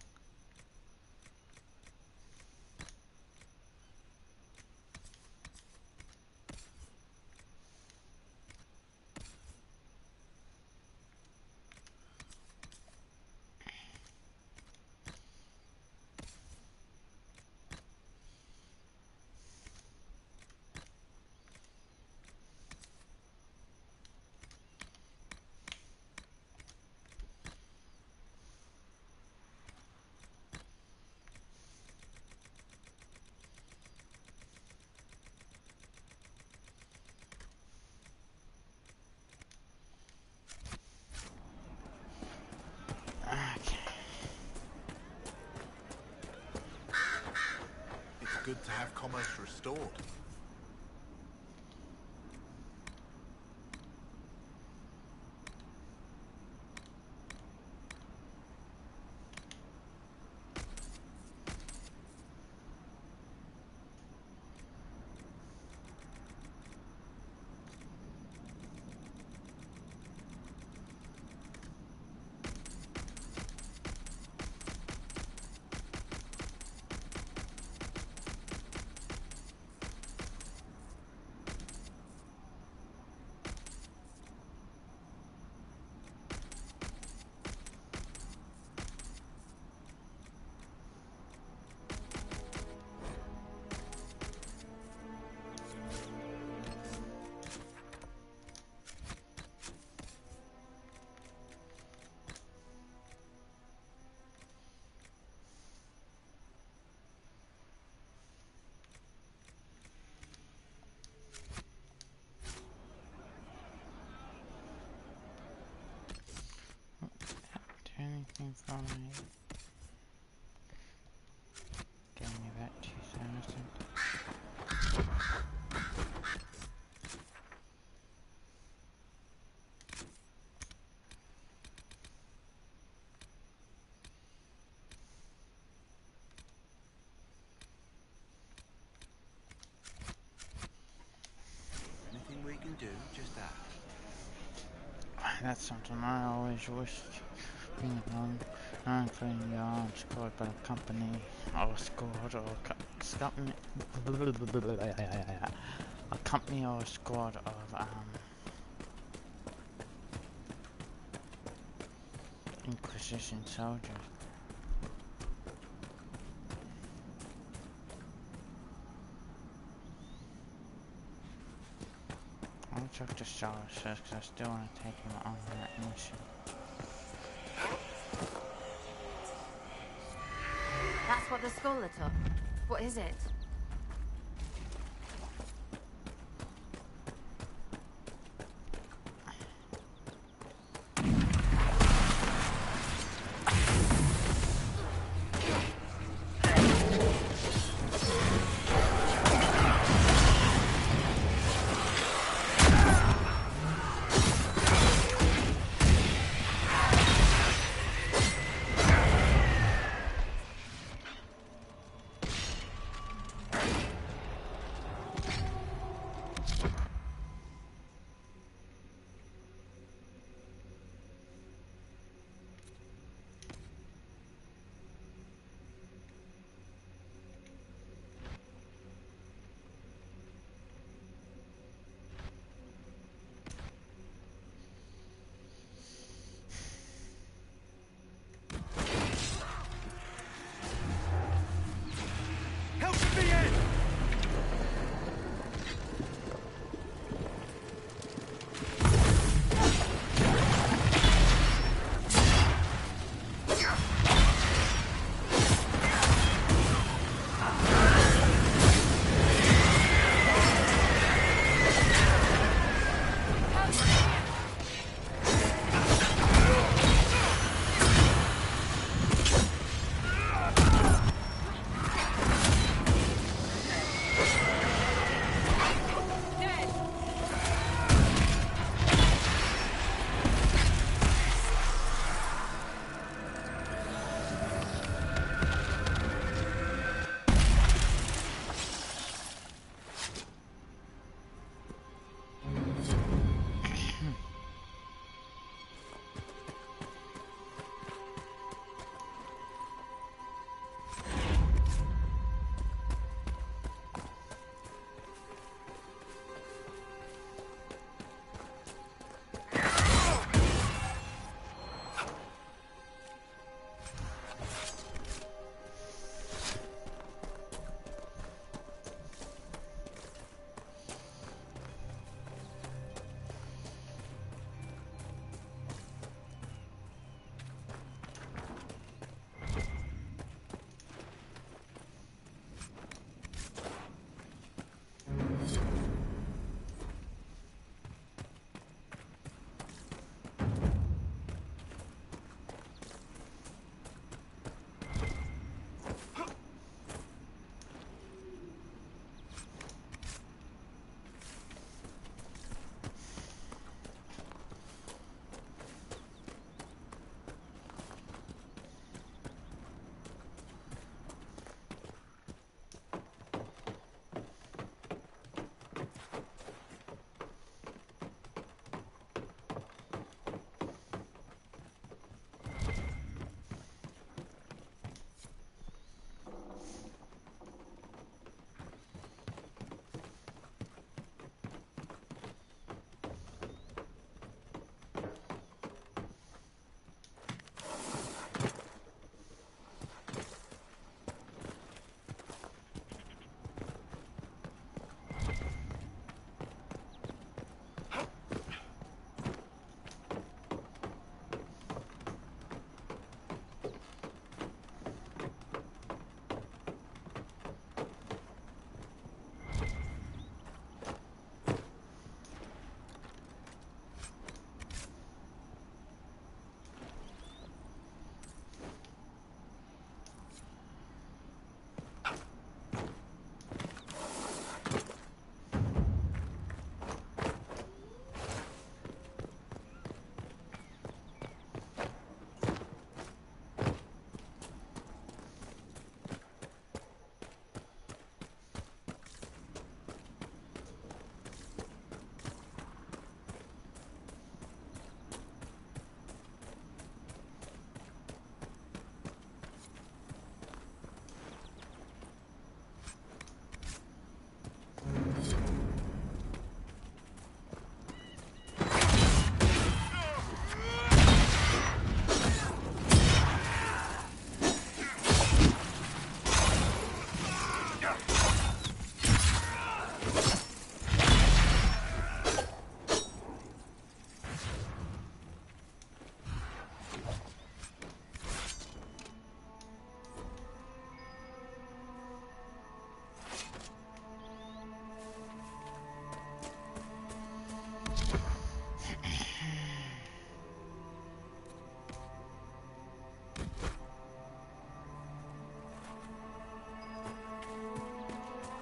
Good to have commerce restored. Anything from me? Give me that 2,000. Anything we can do, just ask. That's something I always wished. Being alone, not including your arm scored by a company or squad or a company or a squad of Inquisition soldiers. I'll check the Charles first because I still want to take him on that mission. That's what the skull lit up. What is it?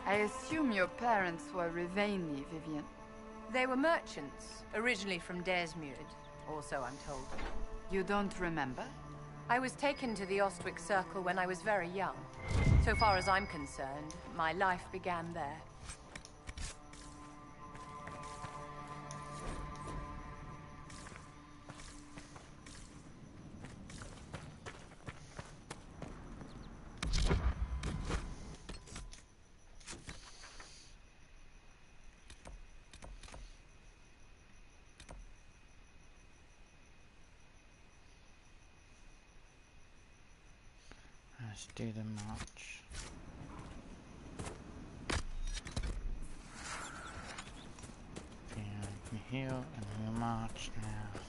I assume your parents were Rivaini, Vivian. They were merchants, originally from Desmuid, or so I'm told. You don't remember? I was taken to the Ostwick Circle when I was very young. So far as I'm concerned, my life began there. Let's do the march. Yeah, we heal and we march now.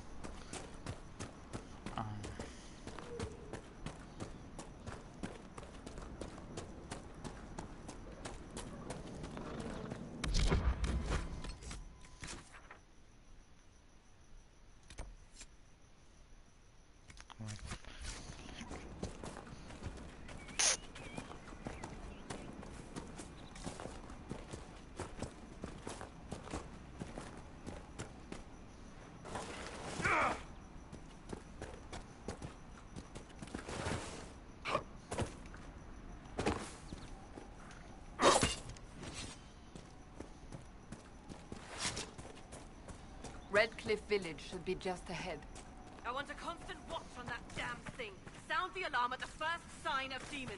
Redcliffe Village should be just ahead. I want a constant watch on that damn thing. Sound the alarm at the first sign of demons.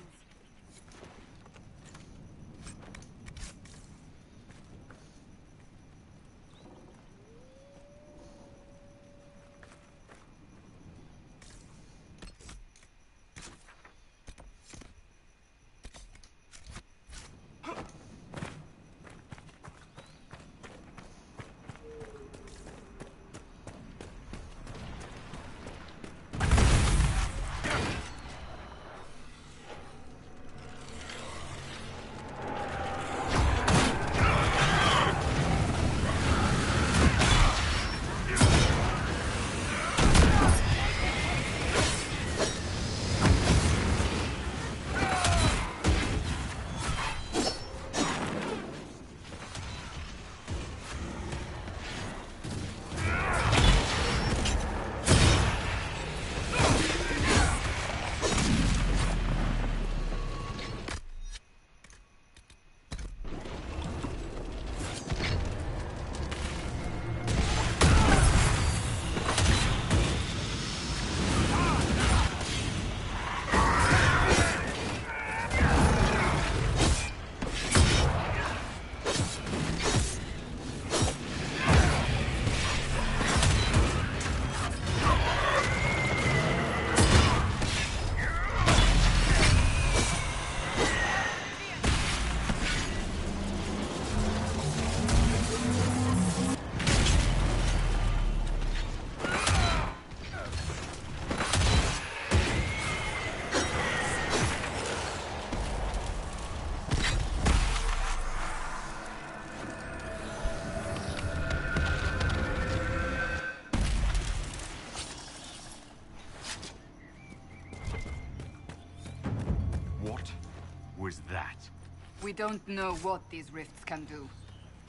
We don't know what these rifts can do.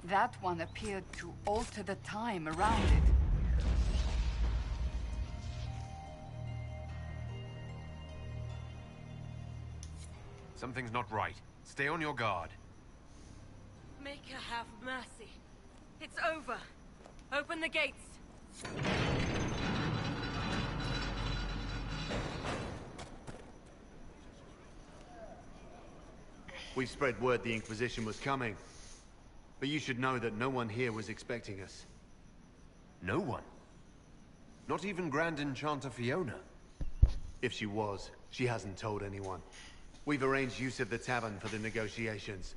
That one appeared to alter the time around it. Something's not right. Stay on your guard. Make her have mercy. It's over. Open the gates. We spread word the Inquisition was coming. But you should know that no one here was expecting us. No one? Not even Grand Enchanter Fiona? If she was, she hasn't told anyone. We've arranged use of the tavern for the negotiations.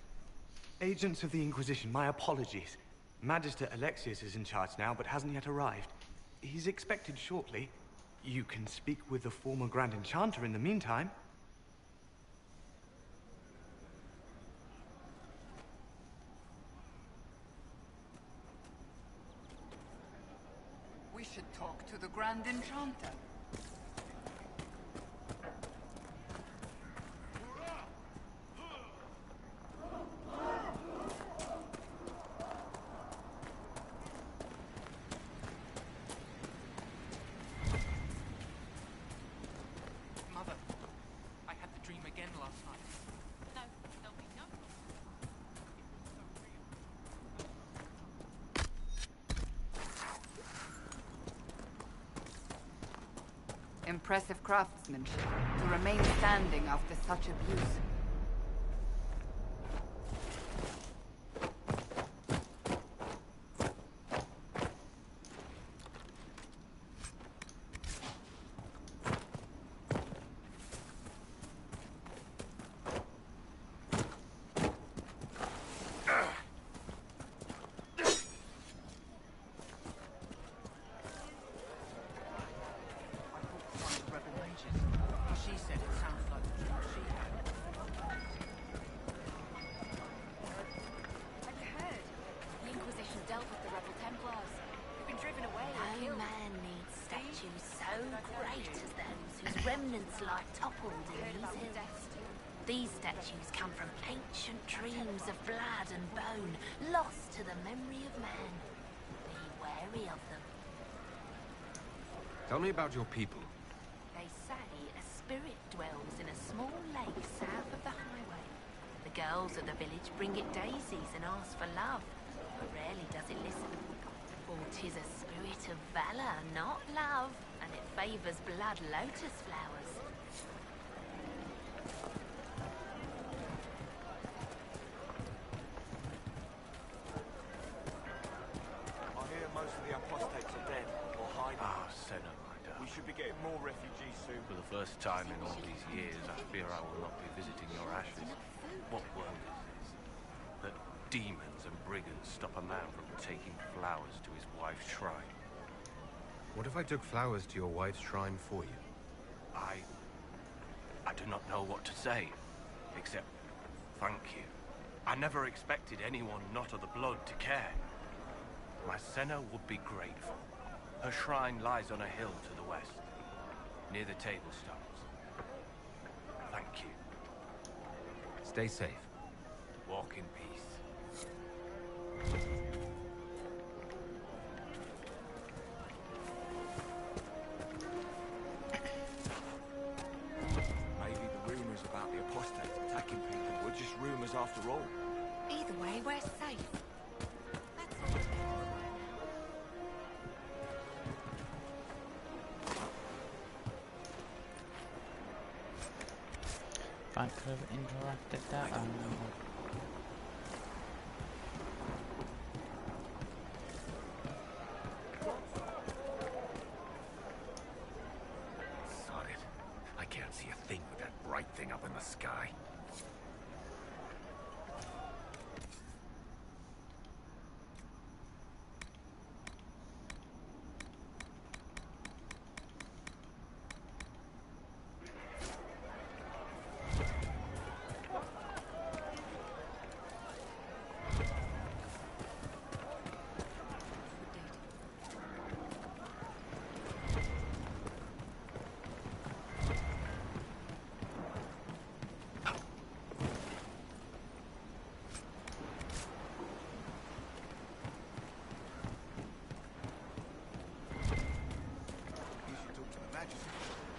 Agents of the Inquisition, my apologies. Magister Alexius is in charge now, but hasn't yet arrived. He's expected shortly. You can speak with the former Grand Enchanter in the meantime. We should talk to the Grand Enchanter. impressive craftsmanship to remain standing after such abuse. She said it sounds like the job she had. Have you heard? The Inquisition dealt with the rebel Templars. They've been driven away and No killed. man needs statues so great as those whose remnants lie toppled in these hills. These statues come from ancient dreams of blood and bone, lost to the memory of man. Be wary of them. Tell me about your people. They say a spirit dwells in a small lake south of the highway. The girls of the village bring it daisies and ask for love, but rarely does it listen. For 'tis a spirit of valor, not love, and it favors blood lotus flowers. I hear most of the apostates are dead or hiding. Ah, Senna, my darling. We should be getting more refugees soon. For the first time in all these years, I fear I will not be visiting your ashes. What world is this? That demons and brigands stop a man from taking flowers to his wife's shrine. What if I took flowers to your wife's shrine for you? I do not know what to say, except thank you. I never expected anyone not of the blood to care. My Senna would be grateful. Her shrine lies on a hill to the west, near the table stones. Thank you. Stay safe. Walk in peace. Maybe the rumors about the apostates attacking people were just rumors after all. Either way, we're safe. That's all that matters right now. If I could have interrupted that, I know. Sod it. I can't see a thing with that bright thing up in the sky.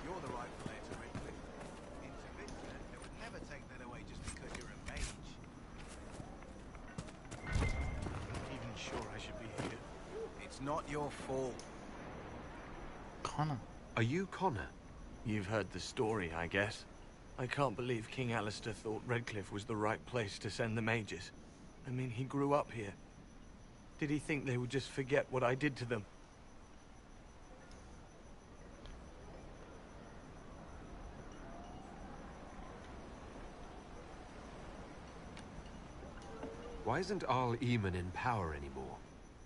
You're the rightful heir to Redcliffe. Inquisition, they would never take that away just because you're a mage. I'm not even sure I should be here. It's not your fault. Connor. Are you Connor? You've heard the story, I guess. I can't believe King Alistair thought Redcliffe was the right place to send the mages. I mean, he grew up here. Did he think they would just forget what I did to them? Why isn't Arl Eamon in power anymore?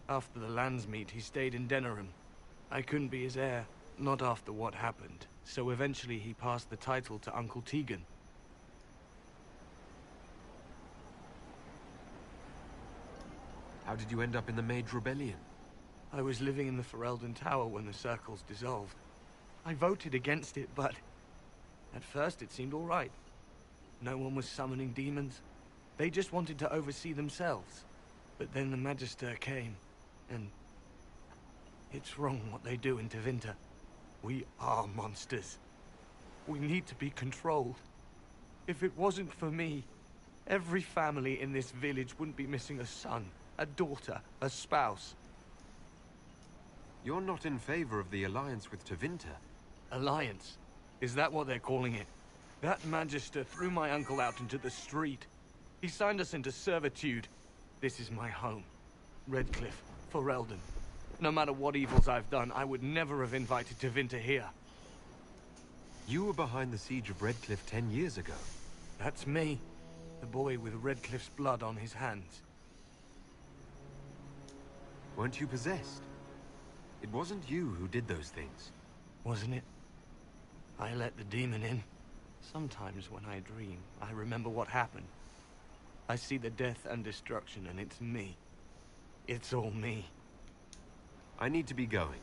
After the lands meet, he stayed in Denerim. I couldn't be his heir, not after what happened. So eventually he passed the title to Uncle Tegan. How did you end up in the Mage Rebellion? I was living in the Ferelden Tower when the circles dissolved. I voted against it, but at first it seemed all right. No one was summoning demons. They just wanted to oversee themselves. But then the Magister came, and it's wrong what they do in Tevinter. We are monsters. We need to be controlled. If it wasn't for me, every family in this village wouldn't be missing a son, a daughter, a spouse. You're not in favor of the alliance with Tevinter. Alliance. Is that what they're calling it? That Magister threw my uncle out into the street. He signed us into servitude. This is my home. Redcliffe, Ferelden. No matter what evils I've done, I would never have invited Tevinter here. You were behind the siege of Redcliffe 10 years ago. That's me. The boy with Redcliffe's blood on his hands. Weren't you possessed? It wasn't you who did those things. Wasn't it? I let the demon in. Sometimes when I dream, I remember what happened. I see the death and destruction, and it's me. It's all me. I need to be going.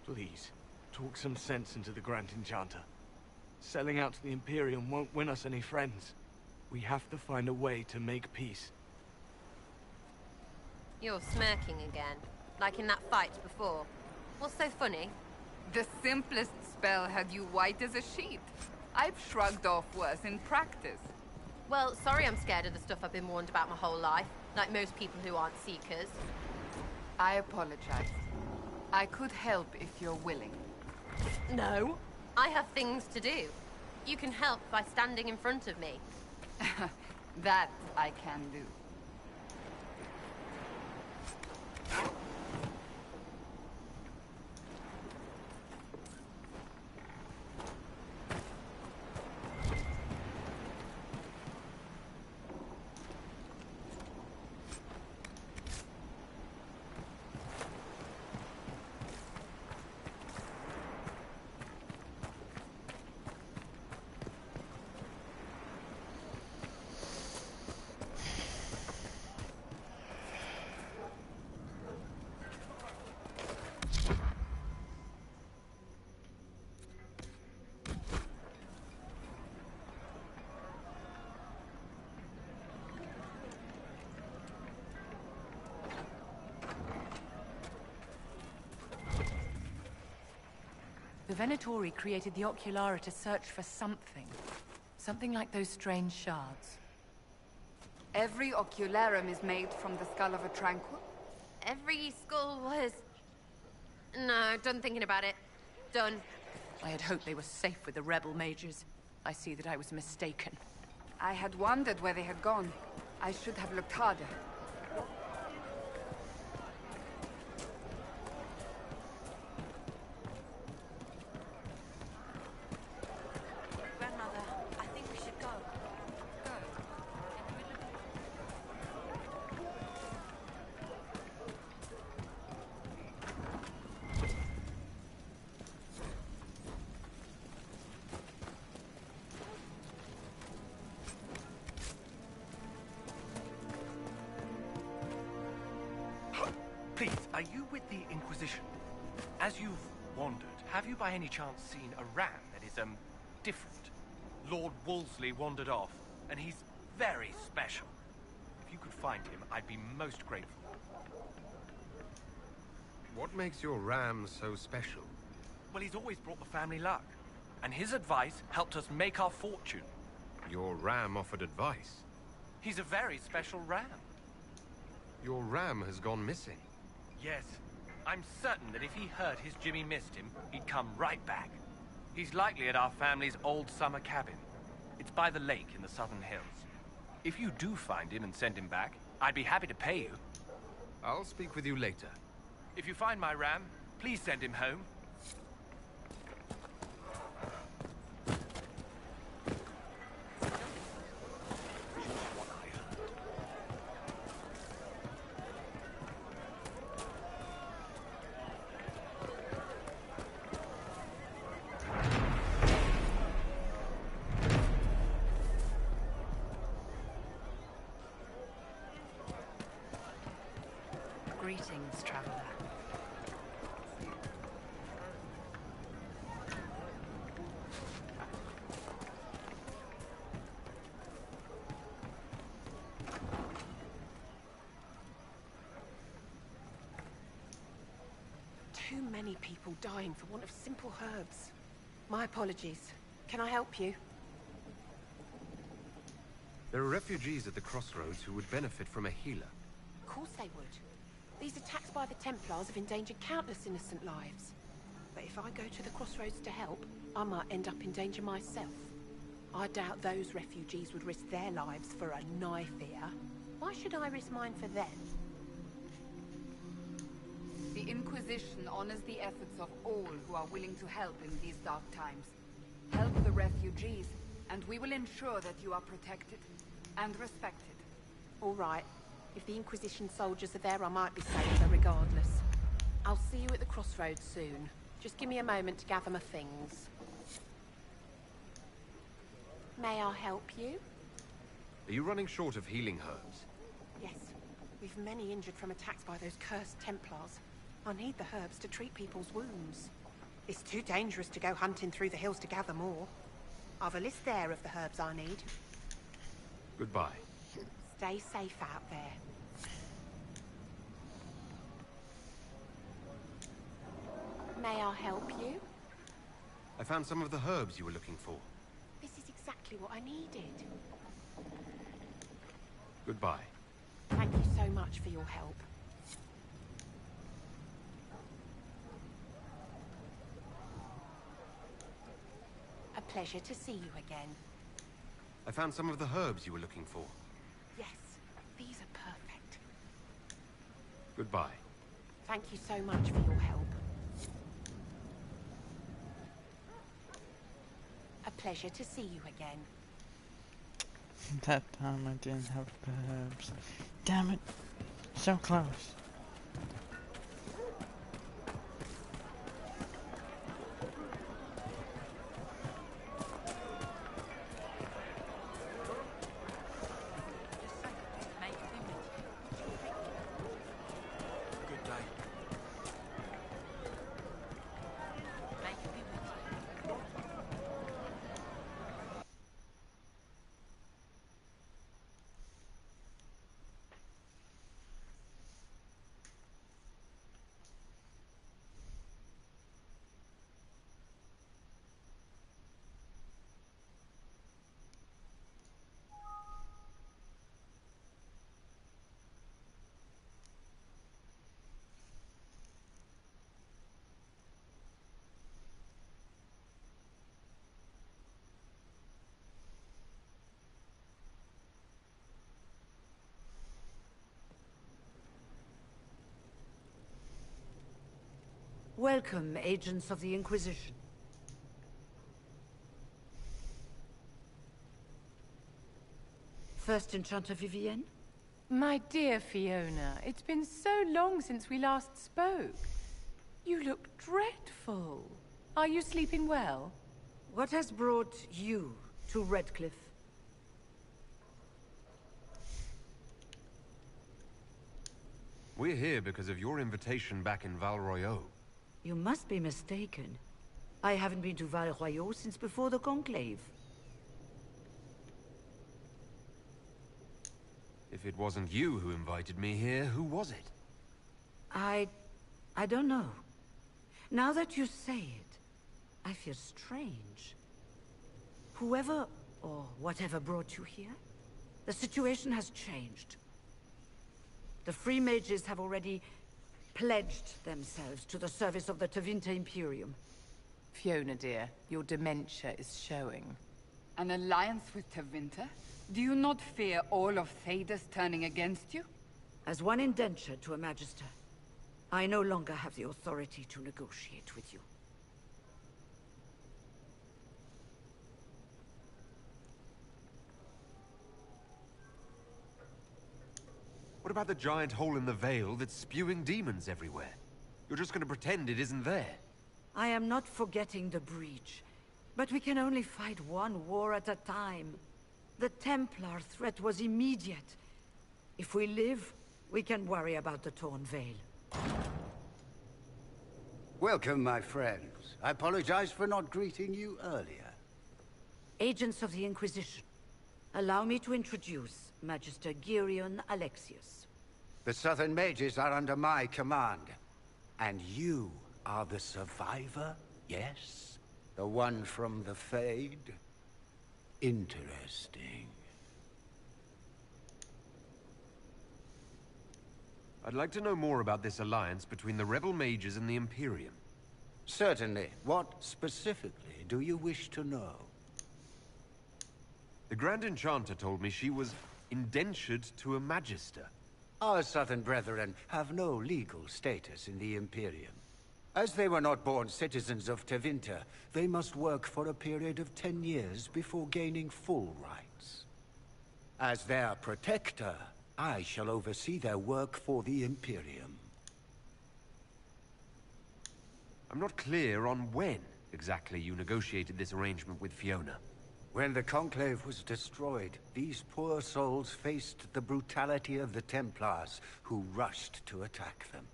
Please, talk some sense into the Grand Enchanter. Selling out to the Imperium won't win us any friends. We have to find a way to make peace. You're smirking again, like in that fight before. What's so funny? The simplest spell had you white as a sheet. I've shrugged off worse in practice. Well, sorry I'm scared of the stuff I've been warned about my whole life, like most people who aren't Seekers. I apologize. I could help if you're willing. No, I have things to do. You can help by standing in front of me. That I can do. The Venatori created the Oculara to search for something. Something like those strange shards. Every Ocularum is made from the skull of a tranquil? Every skull was... No, done thinking about it. Done. I had hoped they were safe with the rebel mages. I see that I was mistaken. I had wondered where they had gone. I should have looked harder. Grandmother, I think we should go. Please, are you with the Inquisition? As you've wandered, have you by any chance seen a ram that is, different? Lord Wolseley wandered off, and he's very special. If you could find him, I'd be most grateful. What makes your ram so special? Well, he's always brought the family luck, and his advice helped us make our fortune. Your ram offered advice. He's a very special ram. Your ram has gone missing. Yes. I'm certain that if he heard his Jimmy missed him, he'd come right back. He's likely at our family's old summer cabin. It's by the lake in the southern hills. If you do find him and send him back, I'd be happy to pay you. I'll speak with you later. If you find my ram, please send him home. Greetings, traveler. Too many people dying for want of simple herbs. My apologies. Can I help you? There are refugees at the crossroads who would benefit from a healer. Of course they would. These attacks by the Templars have endangered countless innocent lives. But if I go to the crossroads to help, I might end up in danger myself. I doubt those refugees would risk their lives for a knife here. Why should I risk mine for them? The Inquisition honors the efforts of all who are willing to help in these dark times. Help the refugees, and we will ensure that you are protected and respected. All right. If the Inquisition soldiers are there, I might be safer regardless. I'll see you at the crossroads soon. Just give me a moment to gather my things. May I help you? Are you running short of healing herbs? Yes. We've many injured from attacks by those cursed Templars. I need the herbs to treat people's wounds. It's too dangerous to go hunting through the hills to gather more. I've a list there of the herbs I need. Goodbye. Stay safe out there. May I help you? I found some of the herbs you were looking for. This is exactly what I needed. Goodbye. Thank you so much for your help. A pleasure to see you again. I found some of the herbs you were looking for. Yes, these are perfect. Goodbye. Thank you so much for your help. A pleasure to see you again. That time I didn't have herbs. Damn it! So close. Good day. Welcome, agents of the Inquisition. First Enchanter Vivienne? My dear Fiona, it's been so long since we last spoke. You look dreadful. Are you sleeping well? What has brought you to Redcliffe? We're here because of your invitation back in Val Royeaux. You must be mistaken. I haven't been to Val Royeaux since before the Conclave. If it wasn't you who invited me here, who was it? I don't know. Now that you say it, I feel strange. Whoever or whatever brought you here, the situation has changed. The Free Mages have already pledged themselves to the service of the Tevinter Imperium. Fiona, dear, your dementia is showing. An alliance with Tevinter? Do you not fear all of Thedas turning against you? As one indentured to a Magister, I no longer have the authority to negotiate with you. What about the giant hole in the veil that's spewing demons everywhere? You're just gonna pretend it isn't there? I am not forgetting the breach, but we can only fight one war at a time. The Templar threat was immediate. If we live, we can worry about the torn veil. Welcome, my friends. I apologize for not greeting you earlier. Agents of the Inquisition, allow me to introduce Magister Girion Alexius. The Southern Mages are under my command. And you are the survivor, yes? The one from the Fade? Interesting. I'd like to know more about this alliance between the rebel mages and the Imperium. Certainly. What specifically do you wish to know? The Grand Enchanter told me she was indentured to a Magister. Our southern brethren have no legal status in the Imperium. As they were not born citizens of Tevinter, they must work for a period of 10 years before gaining full rights. As their protector, I shall oversee their work for the Imperium. I'm not clear on when exactly you negotiated this arrangement with Fiona. When the Conclave was destroyed, these poor souls faced the brutality of the Templars, who rushed to attack them.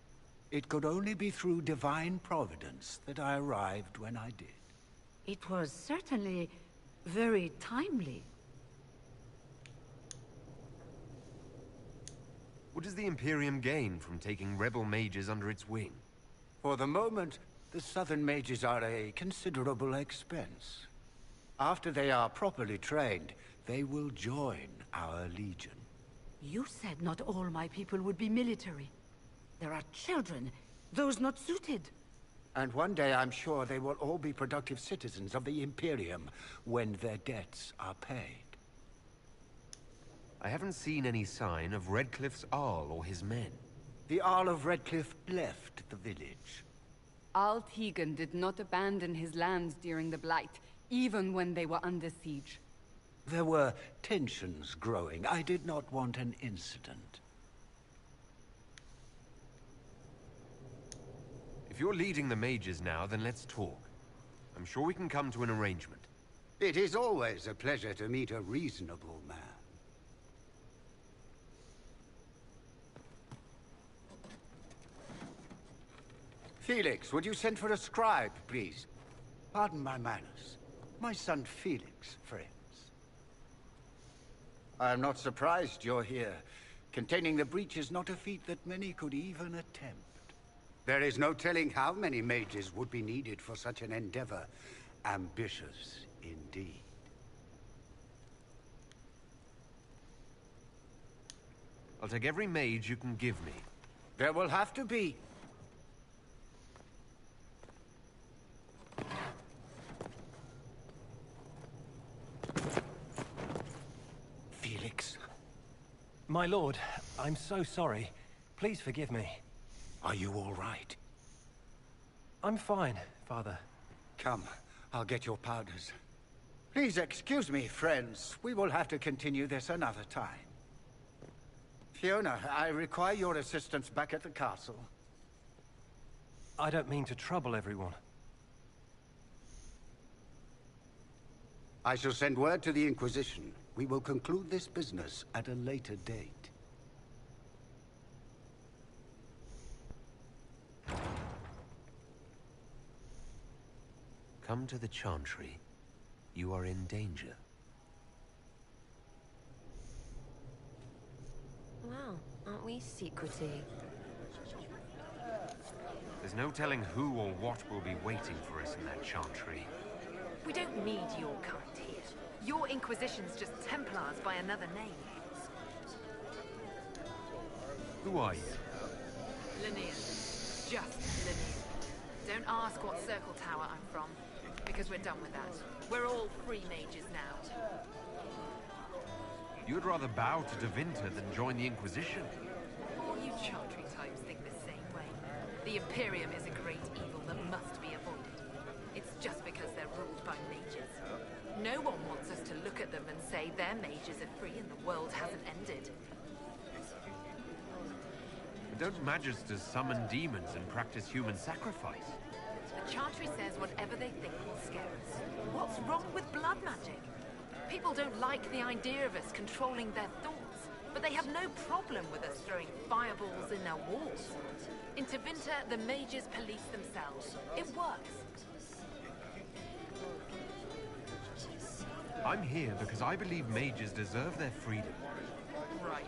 It could only be through divine providence that I arrived when I did. It was certainly very timely. What does the Imperium gain from taking rebel mages under its wing? For the moment, the Southern mages are a considerable expense. After they are properly trained, they will join our legion. You said not all my people would be military. There are children, those not suited. And one day I'm sure they will all be productive citizens of the Imperium when their debts are paid. I haven't seen any sign of Redcliffe's Arl or his men. The Arl of Redcliffe left the village. Al Tegan did not abandon his lands during the Blight, even when they were under siege. There were tensions growing. I did not want an incident. If you're leading the mages now, then let's talk. I'm sure we can come to an arrangement. It is always a pleasure to meet a reasonable man. Felix, would you send for a scribe, please? Pardon my manners. My son Felix, friends. I am not surprised you're here. Containing the breach is not a feat that many could even attempt. There is no telling how many mages would be needed for such an endeavor. Ambitious, indeed. I'll take every mage you can give me. There will have to be. Felix. My lord, I'm so sorry. Please forgive me. Are you all right? I'm fine, Father. Come, I'll get your powders. Please excuse me, friends. We will have to continue this another time. Fiona, I require your assistance back at the castle. I don't mean to trouble everyone. I shall send word to the Inquisition. We will conclude this business at a later date. Come to the Chantry. You are in danger. Wow, aren't we secrety? There's no telling who or what will be waiting for us in that Chantry. We don't need your kind here. Your Inquisition's just Templars by another name. Who are you? Linear. Just Linear. Don't ask what Circle Tower I'm from, because we're done with that. We're all free mages now. You'd rather bow to Tevinter than join the Inquisition? All you Chantry types think the same way. The Imperium is a great evil that must be avoided. It's just because they're ruled by mages. No one wants us to look at them and say their mages are free and the world hasn't ended. But don't magisters summon demons and practice human sacrifice? The Chantry says whatever they think will scare us. What's wrong with blood magic? People don't like the idea of us controlling their thoughts, but they have no problem with us throwing fireballs in their walls. In Tevinter, the mages police themselves. It works. I'm here because I believe mages deserve their freedom. Right.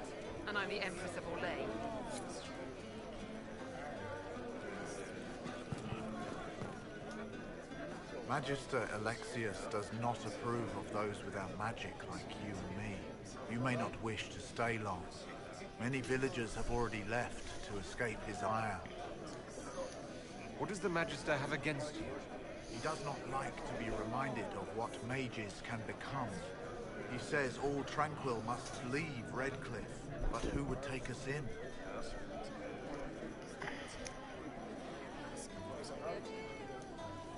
And I'm the Empress of Orlais. Magister Alexius does not approve of those without magic like you and me. You may not wish to stay long. Many villagers have already left to escape his ire. What does the Magister have against you? He does not like to be reminded of what mages can become. He says all Tranquil must leave Redcliffe, but who would take us in?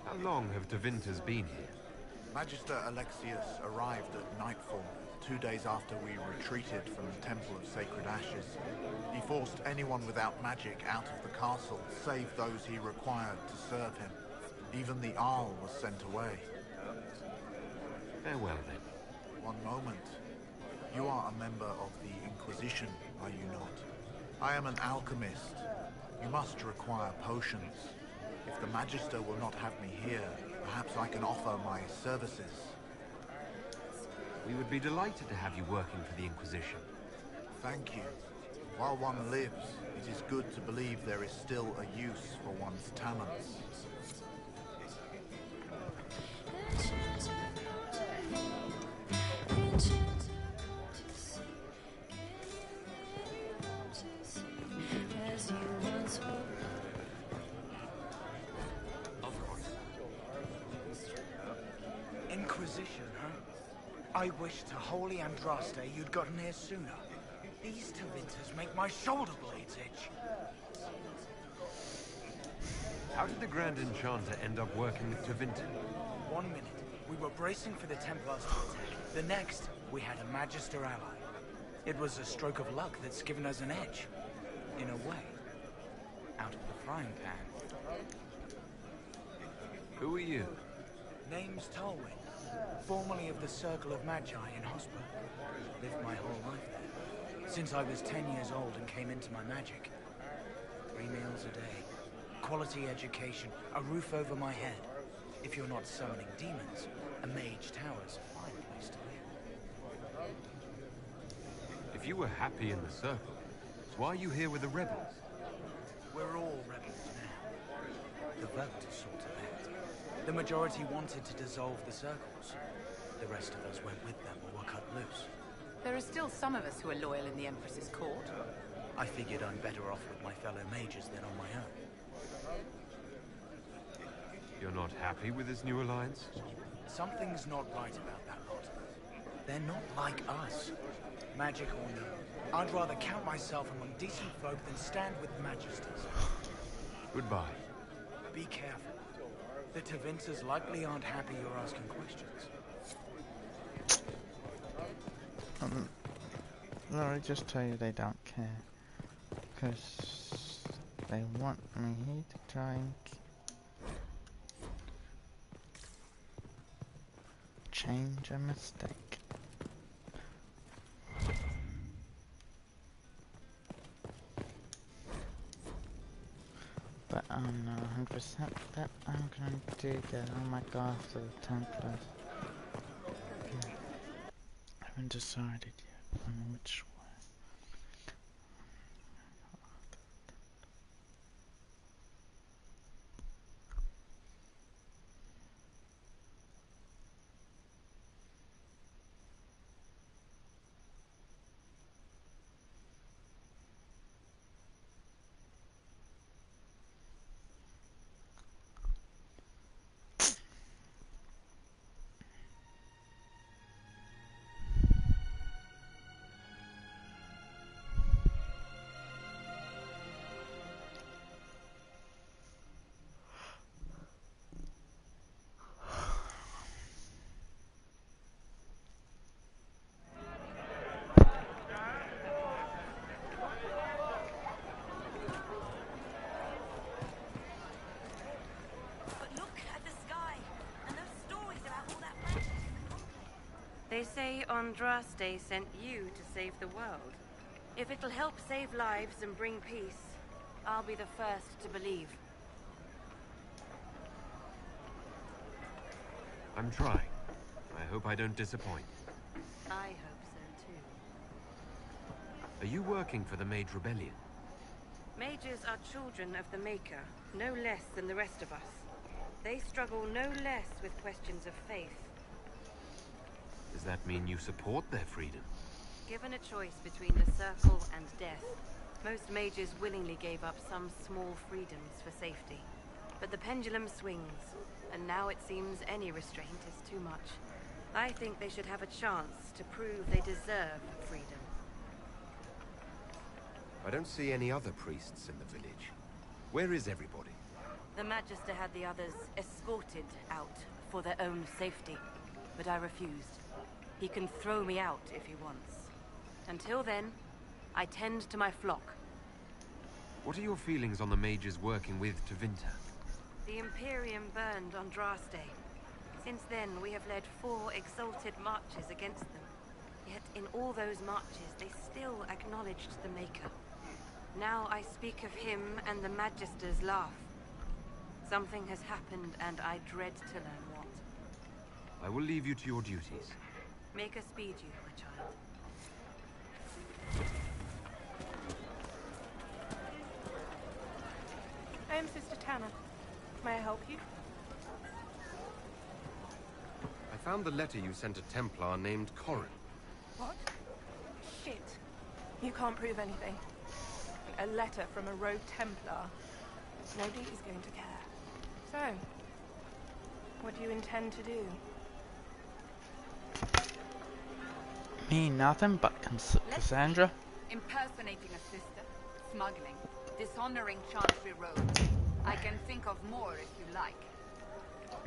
How long have Tevinters been here? Magister Alexius arrived at nightfall, 2 days after we retreated from the Temple of Sacred Ashes. He forced anyone without magic out of the castle, save those he required to serve him. Even the Arl was sent away. Farewell, then. One moment. You are a member of the Inquisition, are you not? I am an alchemist. You must require potions. If the Magister will not have me here, perhaps I can offer my services. We would be delighted to have you working for the Inquisition. Thank you. While one lives, it is good to believe there is still a use for one's talents. Inquisition, huh? I wish to holy Andraste you'd gotten here sooner. These Tevinters make my shoulder blades itch. How did the Grand Enchanter end up working with Tevinter? 1 minute, we were bracing for the Templars to attack. The next, we had a Magister ally. It was a stroke of luck that's given us an edge. In a way. Out of the frying pan. Who are you? Name's Talwyn. Formerly of the Circle of Magi in Hospital. Lived my whole life there. Since I was 10 years old and came into my magic. 3 meals a day. Quality education. A roof over my head. If you're not summoning demons, a mage tower's a fine place to live. If you were happy in the Circle, why are you here with the rebels? We're all rebels now. The vote is sort of that. The majority wanted to dissolve the circles. The rest of us went with them or were cut loose. There are still some of us who are loyal in the Empress's court. I figured I'm better off with my fellow mages than on my own. You're not happy with this new alliance? Something's not right about that lot. They're not like us. Magic or no, I'd rather count myself among decent folk than stand with magisters. Goodbye. Be careful. The Tevinters likely aren't happy you're asking questions. Laura, just tell you they don't care. Because they want me here to try and change a mistake. But I'm not 100% that I'm going to do that. Oh my gosh, the Templars. I haven't decided yet on which way. They say Andraste sent you to save the world. If it'll help save lives and bring peace, I'll be the first to believe. I'm trying. I hope I don't disappoint. I hope so too. Are you working for the Mage Rebellion? Mages are children of the Maker, no less than the rest of us. They struggle no less with questions of faith. Does that mean you support their freedom? Given a choice between the Circle and death, most mages willingly gave up some small freedoms for safety. But the pendulum swings, and now it seems any restraint is too much. I think they should have a chance to prove they deserve freedom. I don't see any other priests in the village. Where is everybody? The Magister had the others escorted out for their own safety, but I refused. He can throw me out if he wants. Until then, I tend to my flock. What are your feelings on the mages working with Tevinter? The Imperium burned on Draste. Since then, we have led 4 exalted marches against them. Yet in all those marches, they still acknowledged the Maker. Now I speak of him and the Magisters laugh. Something has happened, and I dread to learn what. I will leave you to your duties. Make us speed you, my child. I am Sister Tanner. May I help you? I found the letter you sent a Templar named Corrin. What? Shit. You can't prove anything. A letter from a rogue Templar. Nobody is going to care. So, what do you intend to do? Me, nothing but Cassandra. Impersonating a sister, smuggling, dishonoring Chantry Road. I can think of more if you like.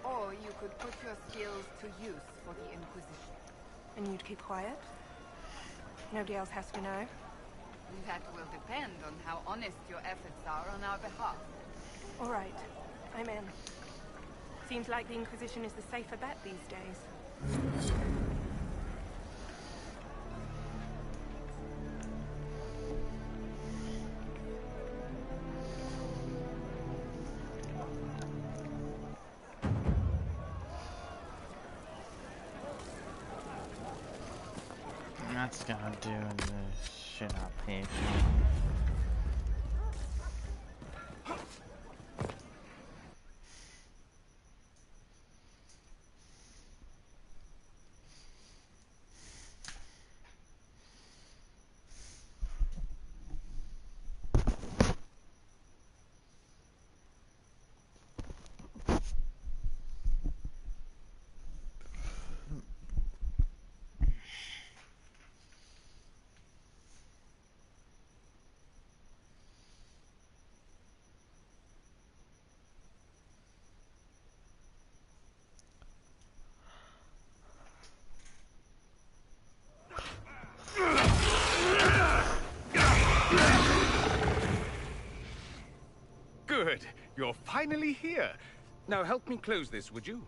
Or you could put your skills to use for the Inquisition. And you'd keep quiet? Nobody else has to know? That will depend on how honest your efforts are on our behalf. All right. I'm in. Seems like the Inquisition is the safer bet these days. That's gonna do the shit up here. Good. You're finally here. Now help me close this, would you?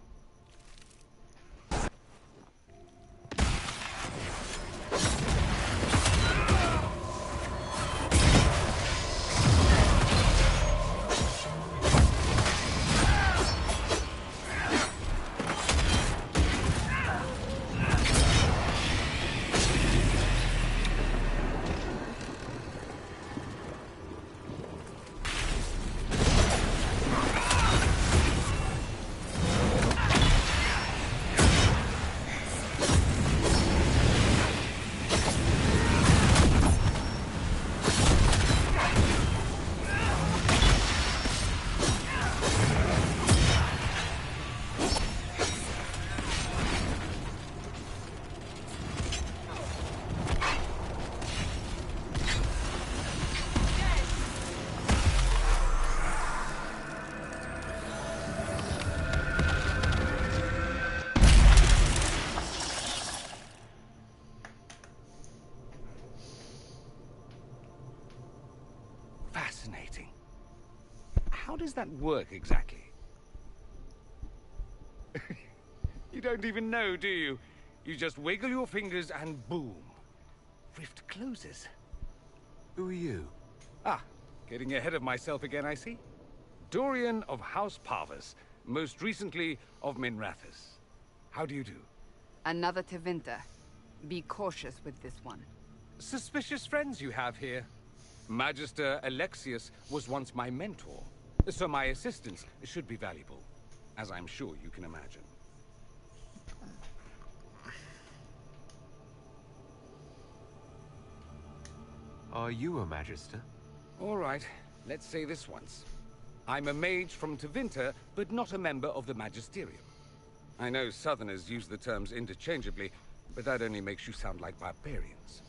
Fascinating. How does that work exactly? You don't even know, do you? You just wiggle your fingers and boom. Rift closes. Who are you? Ah, getting ahead of myself again, I see. Dorian of House Parvus, most recently of Minrathous. How do you do? Another Tevinter. Be cautious with this one. Suspicious friends you have here. Magister Alexius was once my mentor, so my assistance should be valuable, as I'm sure you can imagine. Are you a Magister? All right, let's say this once. I'm a mage from Tevinter, but not a member of the Magisterium. I know Southerners use the terms interchangeably, but that only makes you sound like barbarians.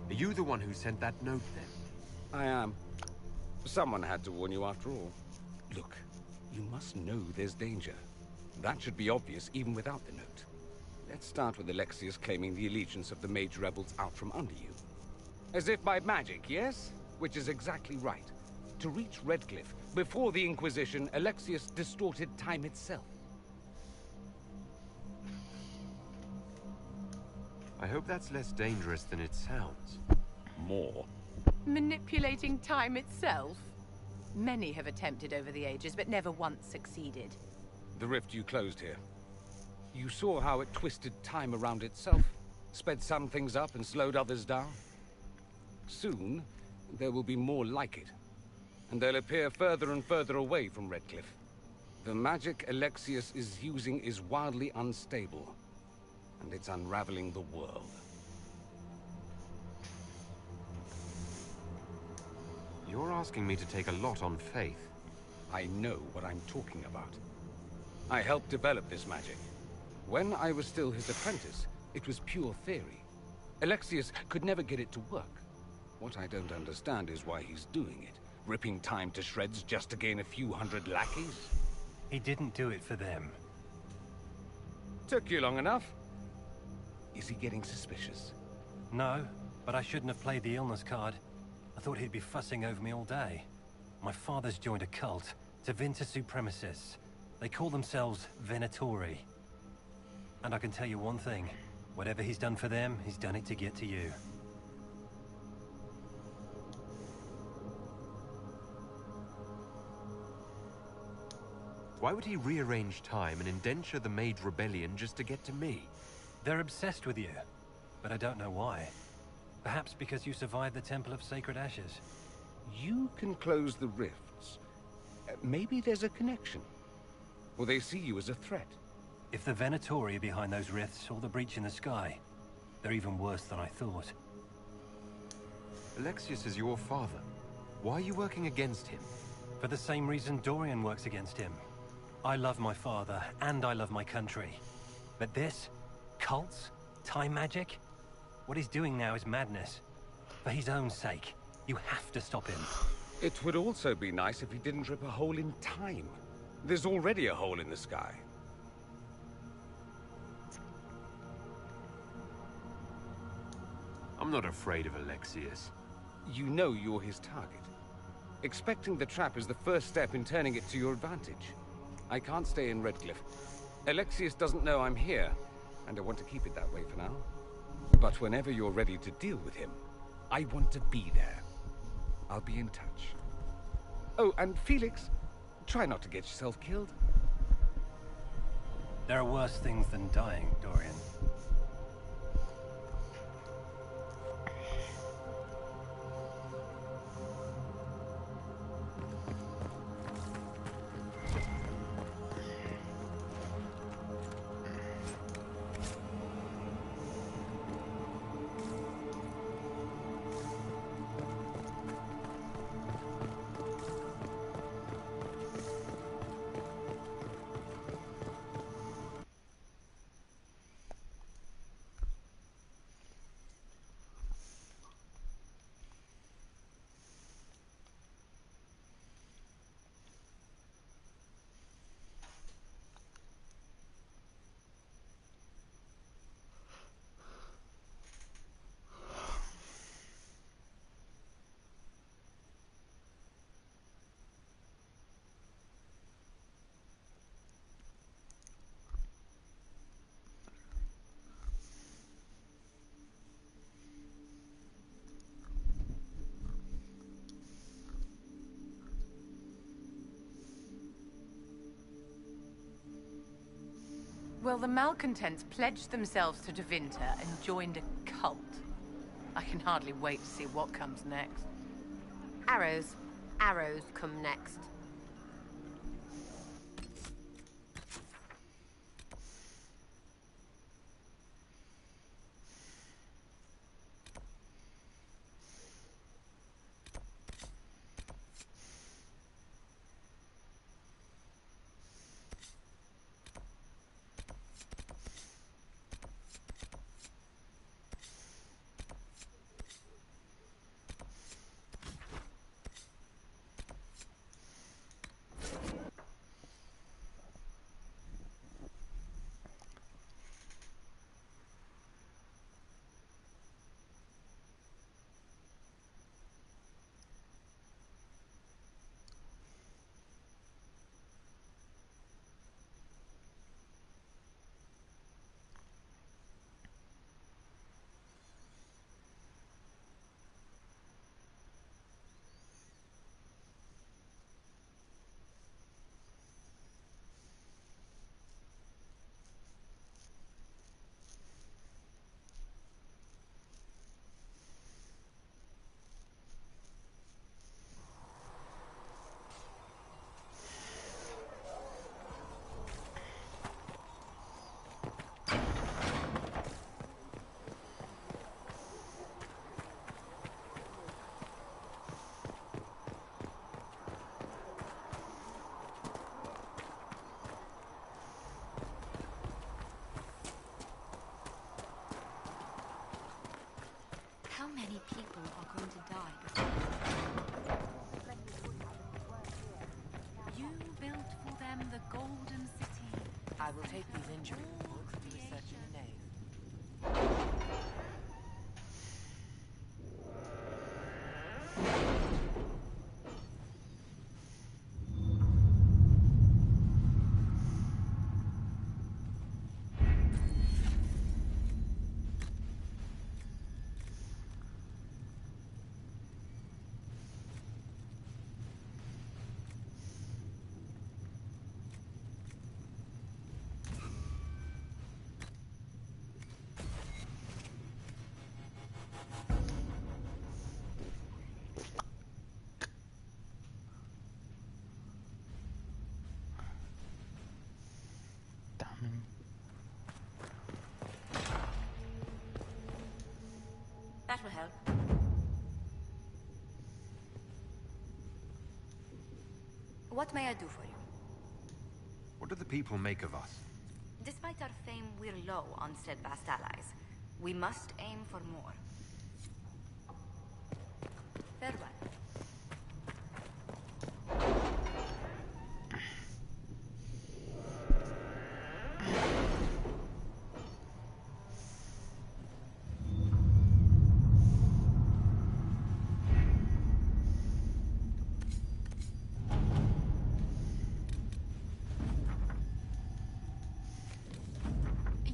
Are you the one who sent that note, then? I am. Someone had to warn you after all. Look, you must know there's danger. That should be obvious even without the note. Let's start with Alexius claiming the allegiance of the mage rebels out from under you. As if by magic, yes? Which is exactly right. To reach Redcliffe, before the Inquisition, Alexius distorted time itself. I hope that's less dangerous than it sounds. More. Manipulating time itself? Many have attempted over the ages, but never once succeeded. The rift you closed here. You saw how it twisted time around itself, sped some things up and slowed others down. Soon, there will be more like it, and they'll appear further and further away from Redcliffe. The magic Alexius is using is wildly unstable, and it's unraveling the world. You're asking me to take a lot on faith. I know what I'm talking about. I helped develop this magic. When I was still his apprentice, it was pure theory. Alexius could never get it to work. What I don't understand is why he's doing it, ripping time to shreds just to gain a few hundred lackeys. He didn't do it for them. Took you long enough. Is he getting suspicious? No, but I shouldn't have played the illness card. I thought he'd be fussing over me all day. My father's joined a cult, Tevinter Supremacists. They call themselves Venatori. And I can tell you one thing. Whatever he's done for them, he's done it to get to you. Why would he rearrange time and indenture the Mage Rebellion just to get to me? They're obsessed with you, but I don't know why. Perhaps because you survived the Temple of Sacred Ashes. You can close the rifts. Maybe there's a connection. Or they see you as a threat. If the Venatori are behind those rifts or the breach in the sky, they're even worse than I thought. Alexius is your father. Why are you working against him? For the same reason Dorian works against him. I love my father, and I love my country. But this? Cults? Time magic? What he's doing now is madness. For his own sake, you have to stop him. It would also be nice if he didn't rip a hole in time. There's already a hole in the sky. I'm not afraid of Alexius. You know you're his target. Expecting the trap is the first step in turning it to your advantage. I can't stay in Redcliffe. Alexius doesn't know I'm here, and I want to keep it that way for now. But whenever you're ready to deal with him, I want to be there. I'll be in touch. Oh, and Felix, try not to get yourself killed. There are worse things than dying, Dorian. Well, the malcontents pledged themselves to Tevinter and joined a cult. I can hardly wait to see what comes next. Arrows. Arrows come next. How many people are going to die before? You built for them the Golden City. I will take these injury reports to the searching nave. That will help. What may I do for you? What do the people make of us? Despite our fame, we're low on steadfast allies. We must aim for more. Farewell.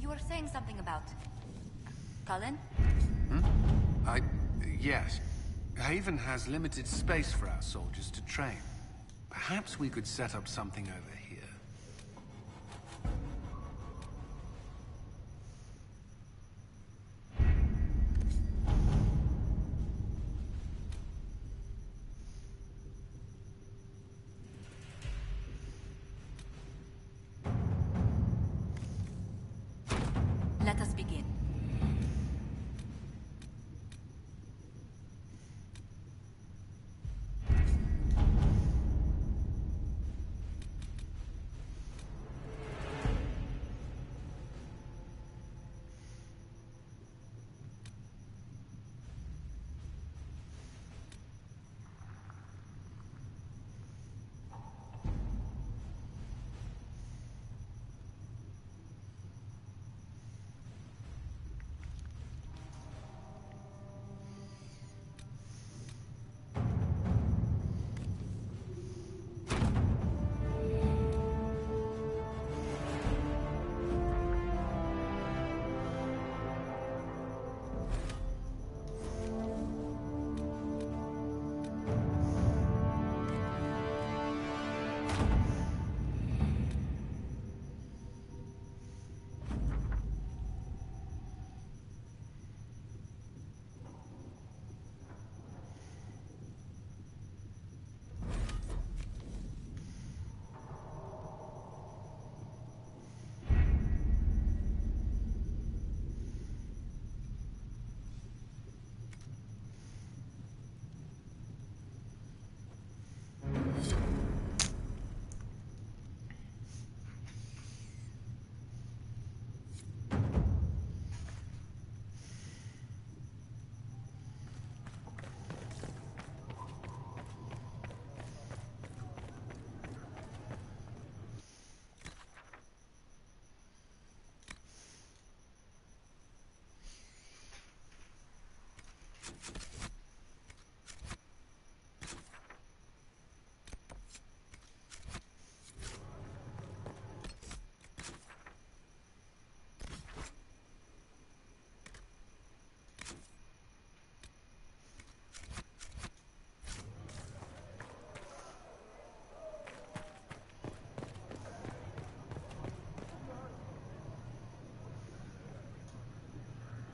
You were saying something about Cullen? Yes. Haven has limited space for our soldiers to train. Perhaps we could set up something over here. Let us begin.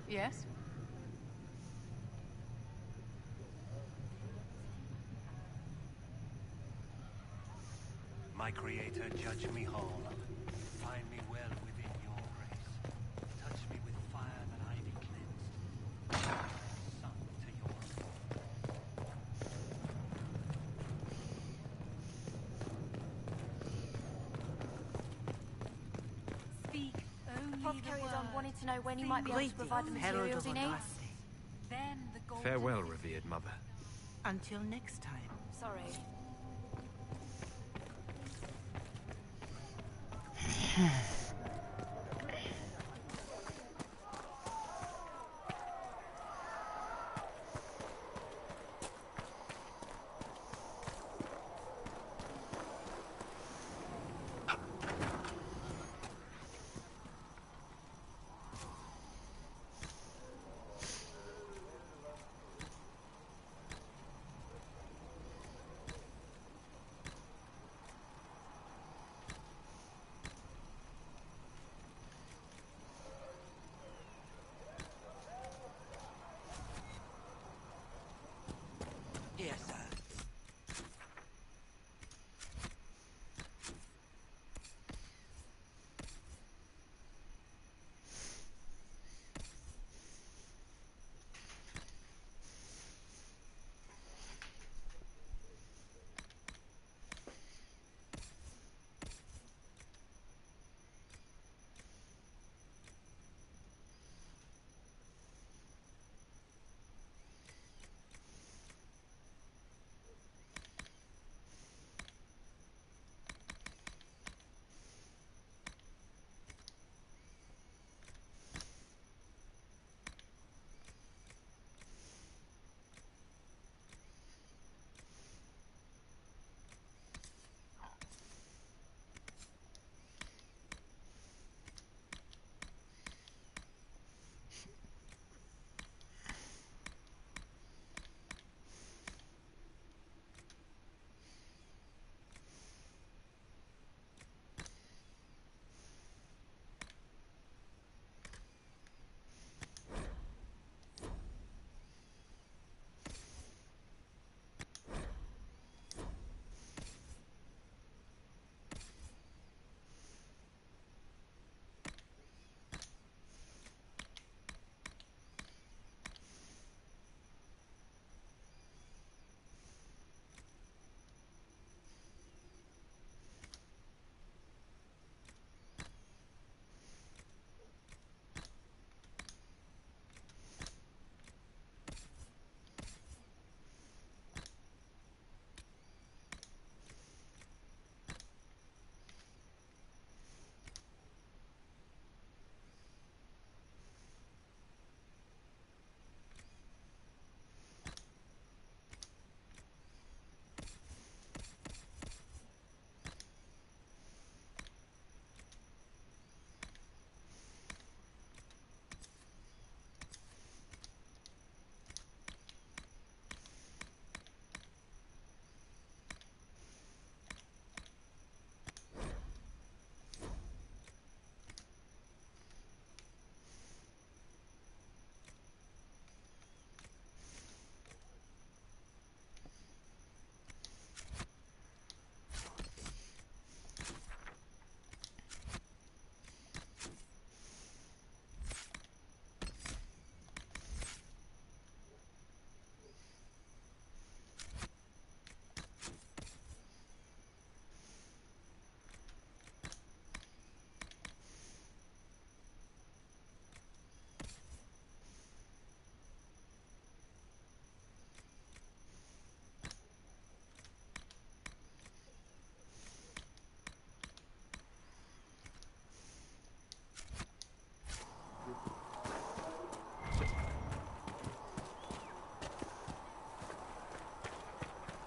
Yes? My Creator, judge me whole. Find me well within your grace. Touch me with fire that I be cleansed. Son to your Apothecary is on wanting to know when you might be able to provide the materials he needs. Then the Farewell, revered mother. Until next time. Sorry. Yes, sir.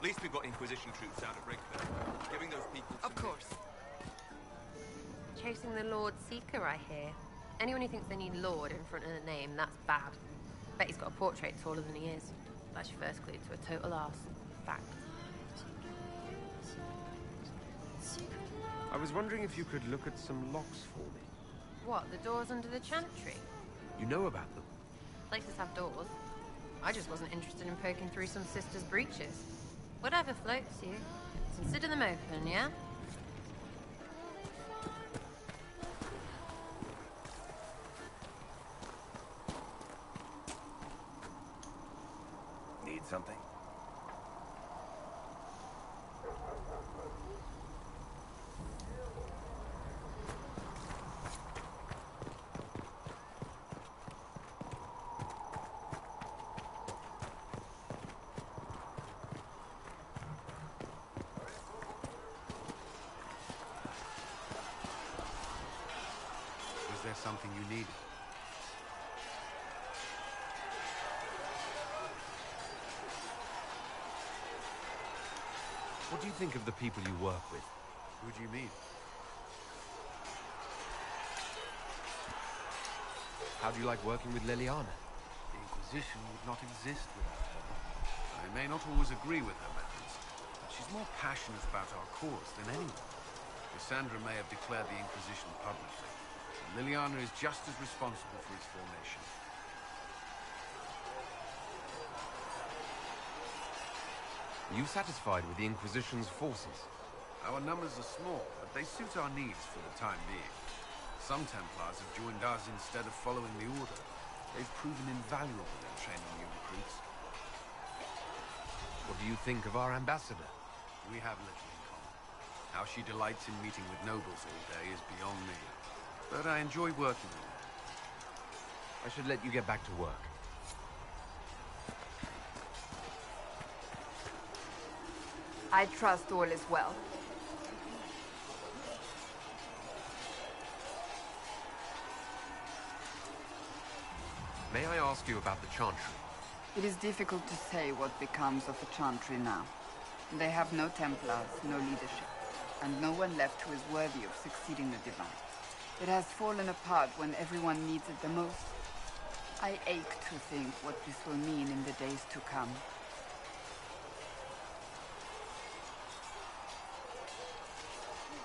At least we've got Inquisition troops out at Redcliffe. Giving those people Of course. Chasing the Lord Seeker, I hear. Anyone who thinks they need Lord in front of the name, that's bad. Bet he's got a portrait taller than he is. That's your first clue to a total arse. Fact. I was wondering if you could look at some locks for me. What, the doors under the chantry? You know about them? Places have doors. I just wasn't interested in poking through some sister's breeches. Whatever floats you. Consider them open, yeah? Need something? there something you need? What do you think of the people you work with? Who do you mean? How do you like working with Liliana? The Inquisition would not exist without her. I may not always agree with her methods, but she's more passionate about our cause than anyone. Cassandra may have declared the Inquisition publicly, but Liliana is just as responsible for its formation. Are you satisfied with the Inquisition's forces? Our numbers are small, but they suit our needs for the time being. Some Templars have joined us instead of following the Order. They've proven invaluable in training new recruits. What do you think of our ambassador? We have little in common. How she delights in meeting with nobles all day is beyond me. But I enjoy working with her. I should let you get back to work. I trust all is well. May I ask you about the Chantry? It is difficult to say what becomes of the Chantry now. They have no Templars, no leadership, and no one left who is worthy of succeeding the Divine. It has fallen apart when everyone needs it the most. I ache to think what this will mean in the days to come.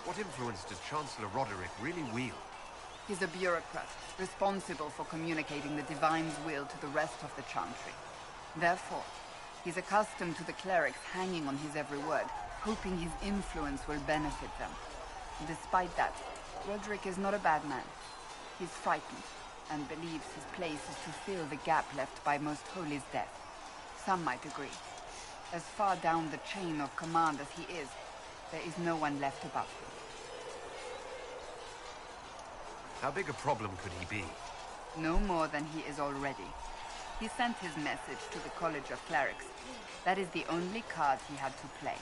What influence does Chancellor Roderick really wield? He's a bureaucrat, responsible for communicating the Divine's will to the rest of the Chantry. Therefore, he's accustomed to the clerics hanging on his every word, hoping his influence will benefit them. Despite that, Roderick is not a bad man. He's frightened, and believes his place is to fill the gap left by Most Holy's death. Some might agree. As far down the chain of command as he is, there is no one left above him. How big a problem could he be? No more than he is already. He sent his message to the College of Clerics. That is the only card he had to play.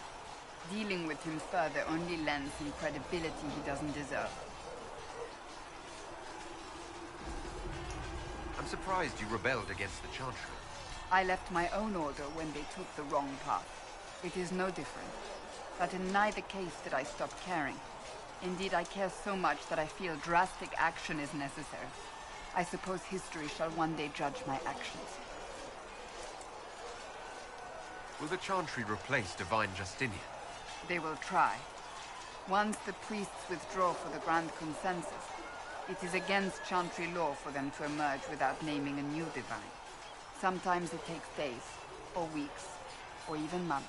Dealing with him further only lends him credibility he doesn't deserve. I'm surprised you rebelled against the Chantry. I left my own order when they took the wrong path. It is no different. But in neither case did I stop caring. Indeed, I care so much that I feel drastic action is necessary. I suppose history shall one day judge my actions. Will the Chantry replace Divine Justinian? They will try. Once the priests withdraw for the Grand Consensus, it is against Chantry law for them to emerge without naming a new Divine. Sometimes it takes days, or weeks, or even months.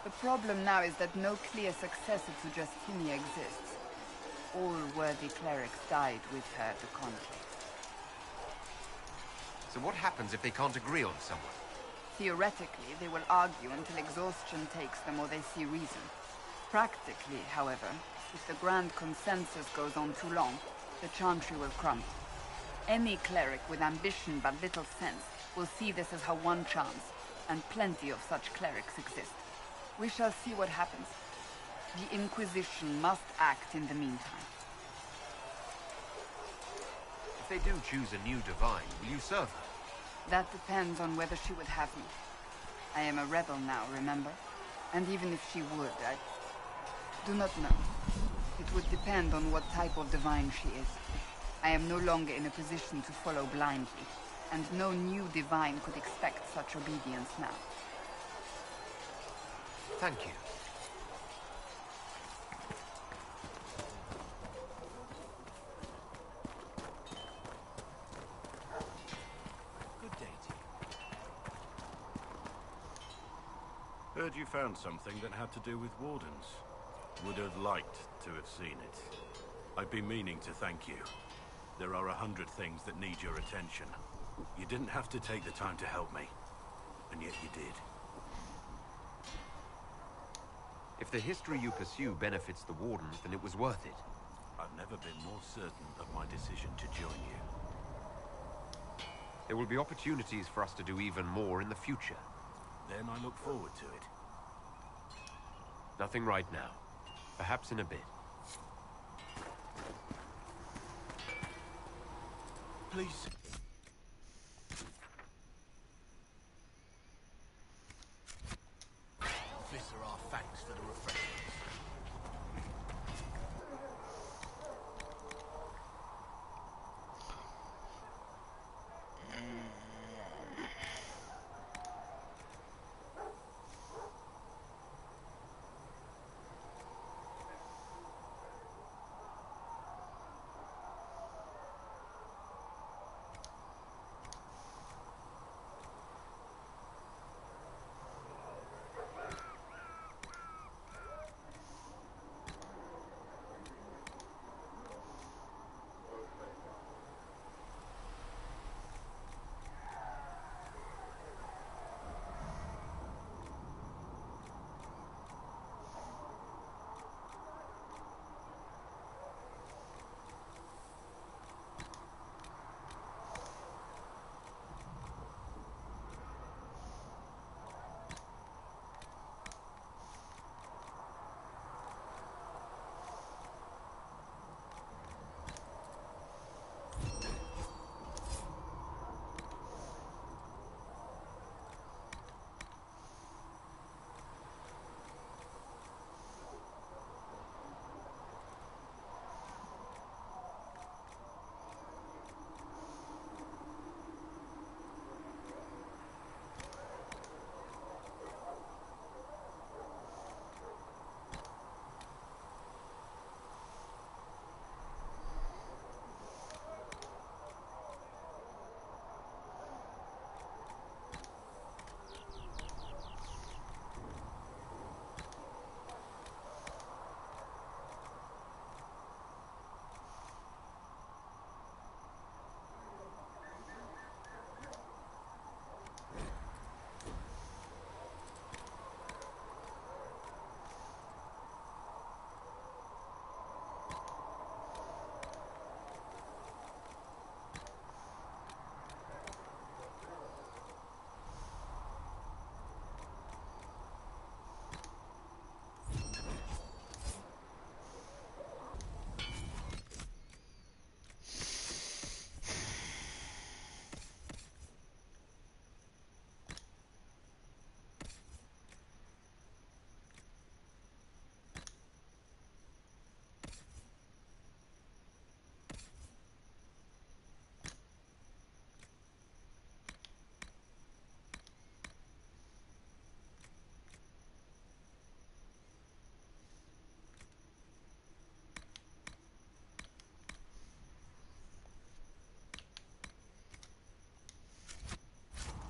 The problem now is that no clear successor to Justinia exists. All worthy clerics died with her at the conclave. So what happens if they can't agree on someone? Theoretically, they will argue until exhaustion takes them or they see reason. Practically, however, if the Grand Consensus goes on too long, the Chantry will crumble. Any cleric with ambition but little sense will see this as her one chance, and plenty of such clerics exist. We shall see what happens. The Inquisition must act in the meantime. If they do choose a new Divine, will you serve her? That depends on whether she would have me. I am a rebel now, remember? And even if she would, I do not know. It would depend on what type of Divine she is. I am no longer in a position to follow blindly, and no new Divine could expect such obedience now. Thank you. Good day to you. Heard you found something that had to do with Wardens. Would have liked to have seen it. I've been meaning to thank you. There are 100 things that need your attention. You didn't have to take the time to help me, and yet you did. If the history you pursue benefits the Wardens, then it was worth it. I've never been more certain of my decision to join you. There will be opportunities for us to do even more in the future. Then I look forward to it. Nothing right now. Perhaps in a bit. please. Viscera, thanks for the refreshments.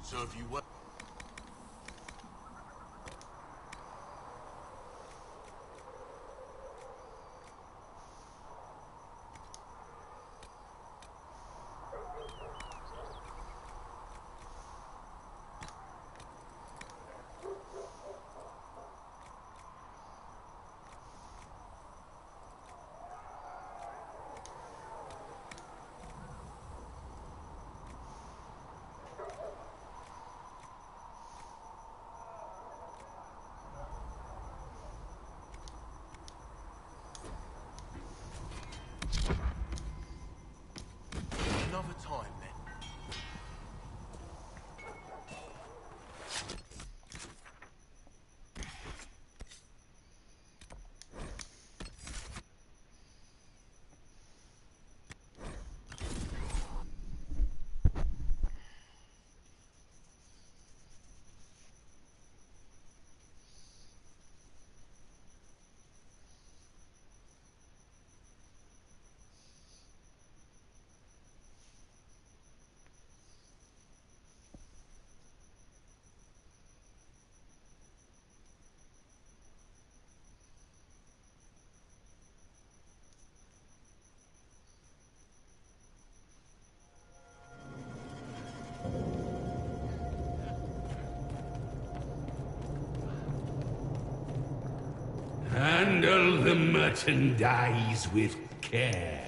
Serve you well. Another time, then. Handle the merchandise with care.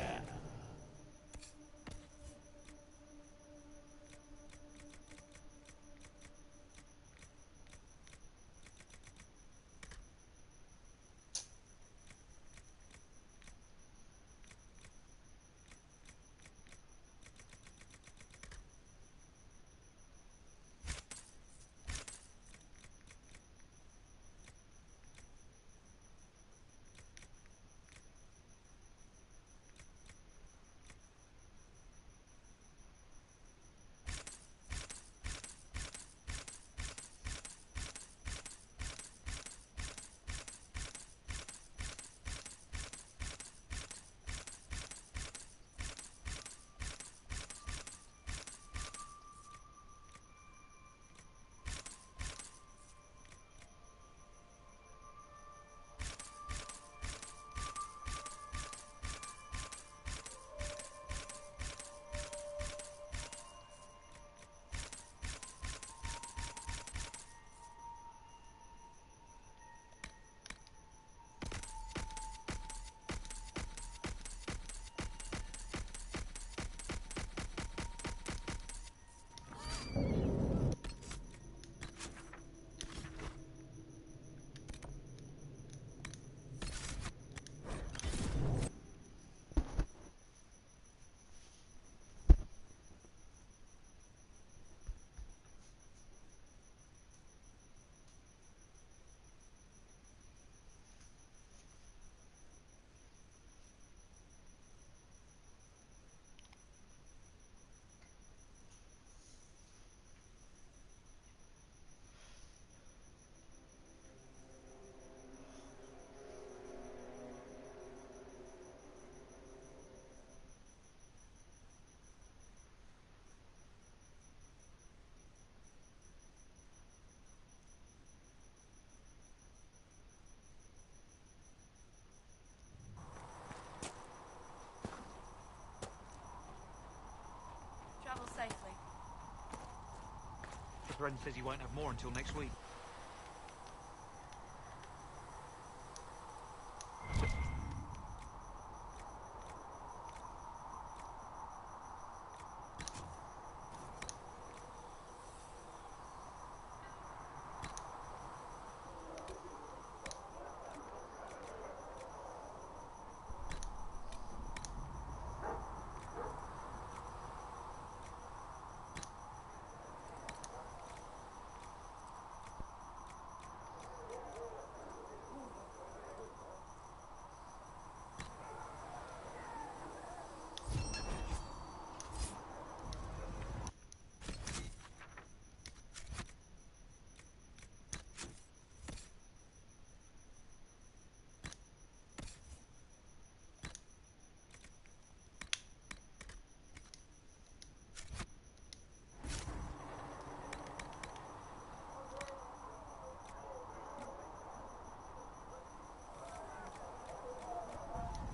Bren says he won't have more until next week.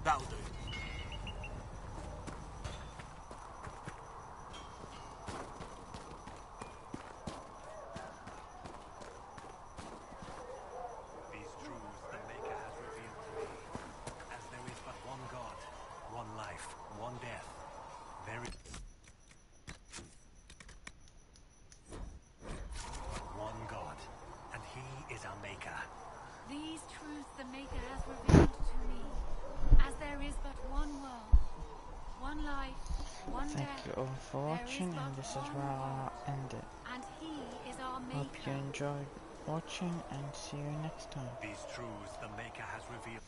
That'll do. These truths the Maker has revealed to me. As there is but one God, one life, one death. There is one God, and He is our Maker. These truths the Maker has revealed to me. As there is but one world, one life, one Thank death. you all for watching, and this is where I'll end it. And He is our Maker. Hope you enjoyed watching, and see you next time. These truths the Maker has revealed.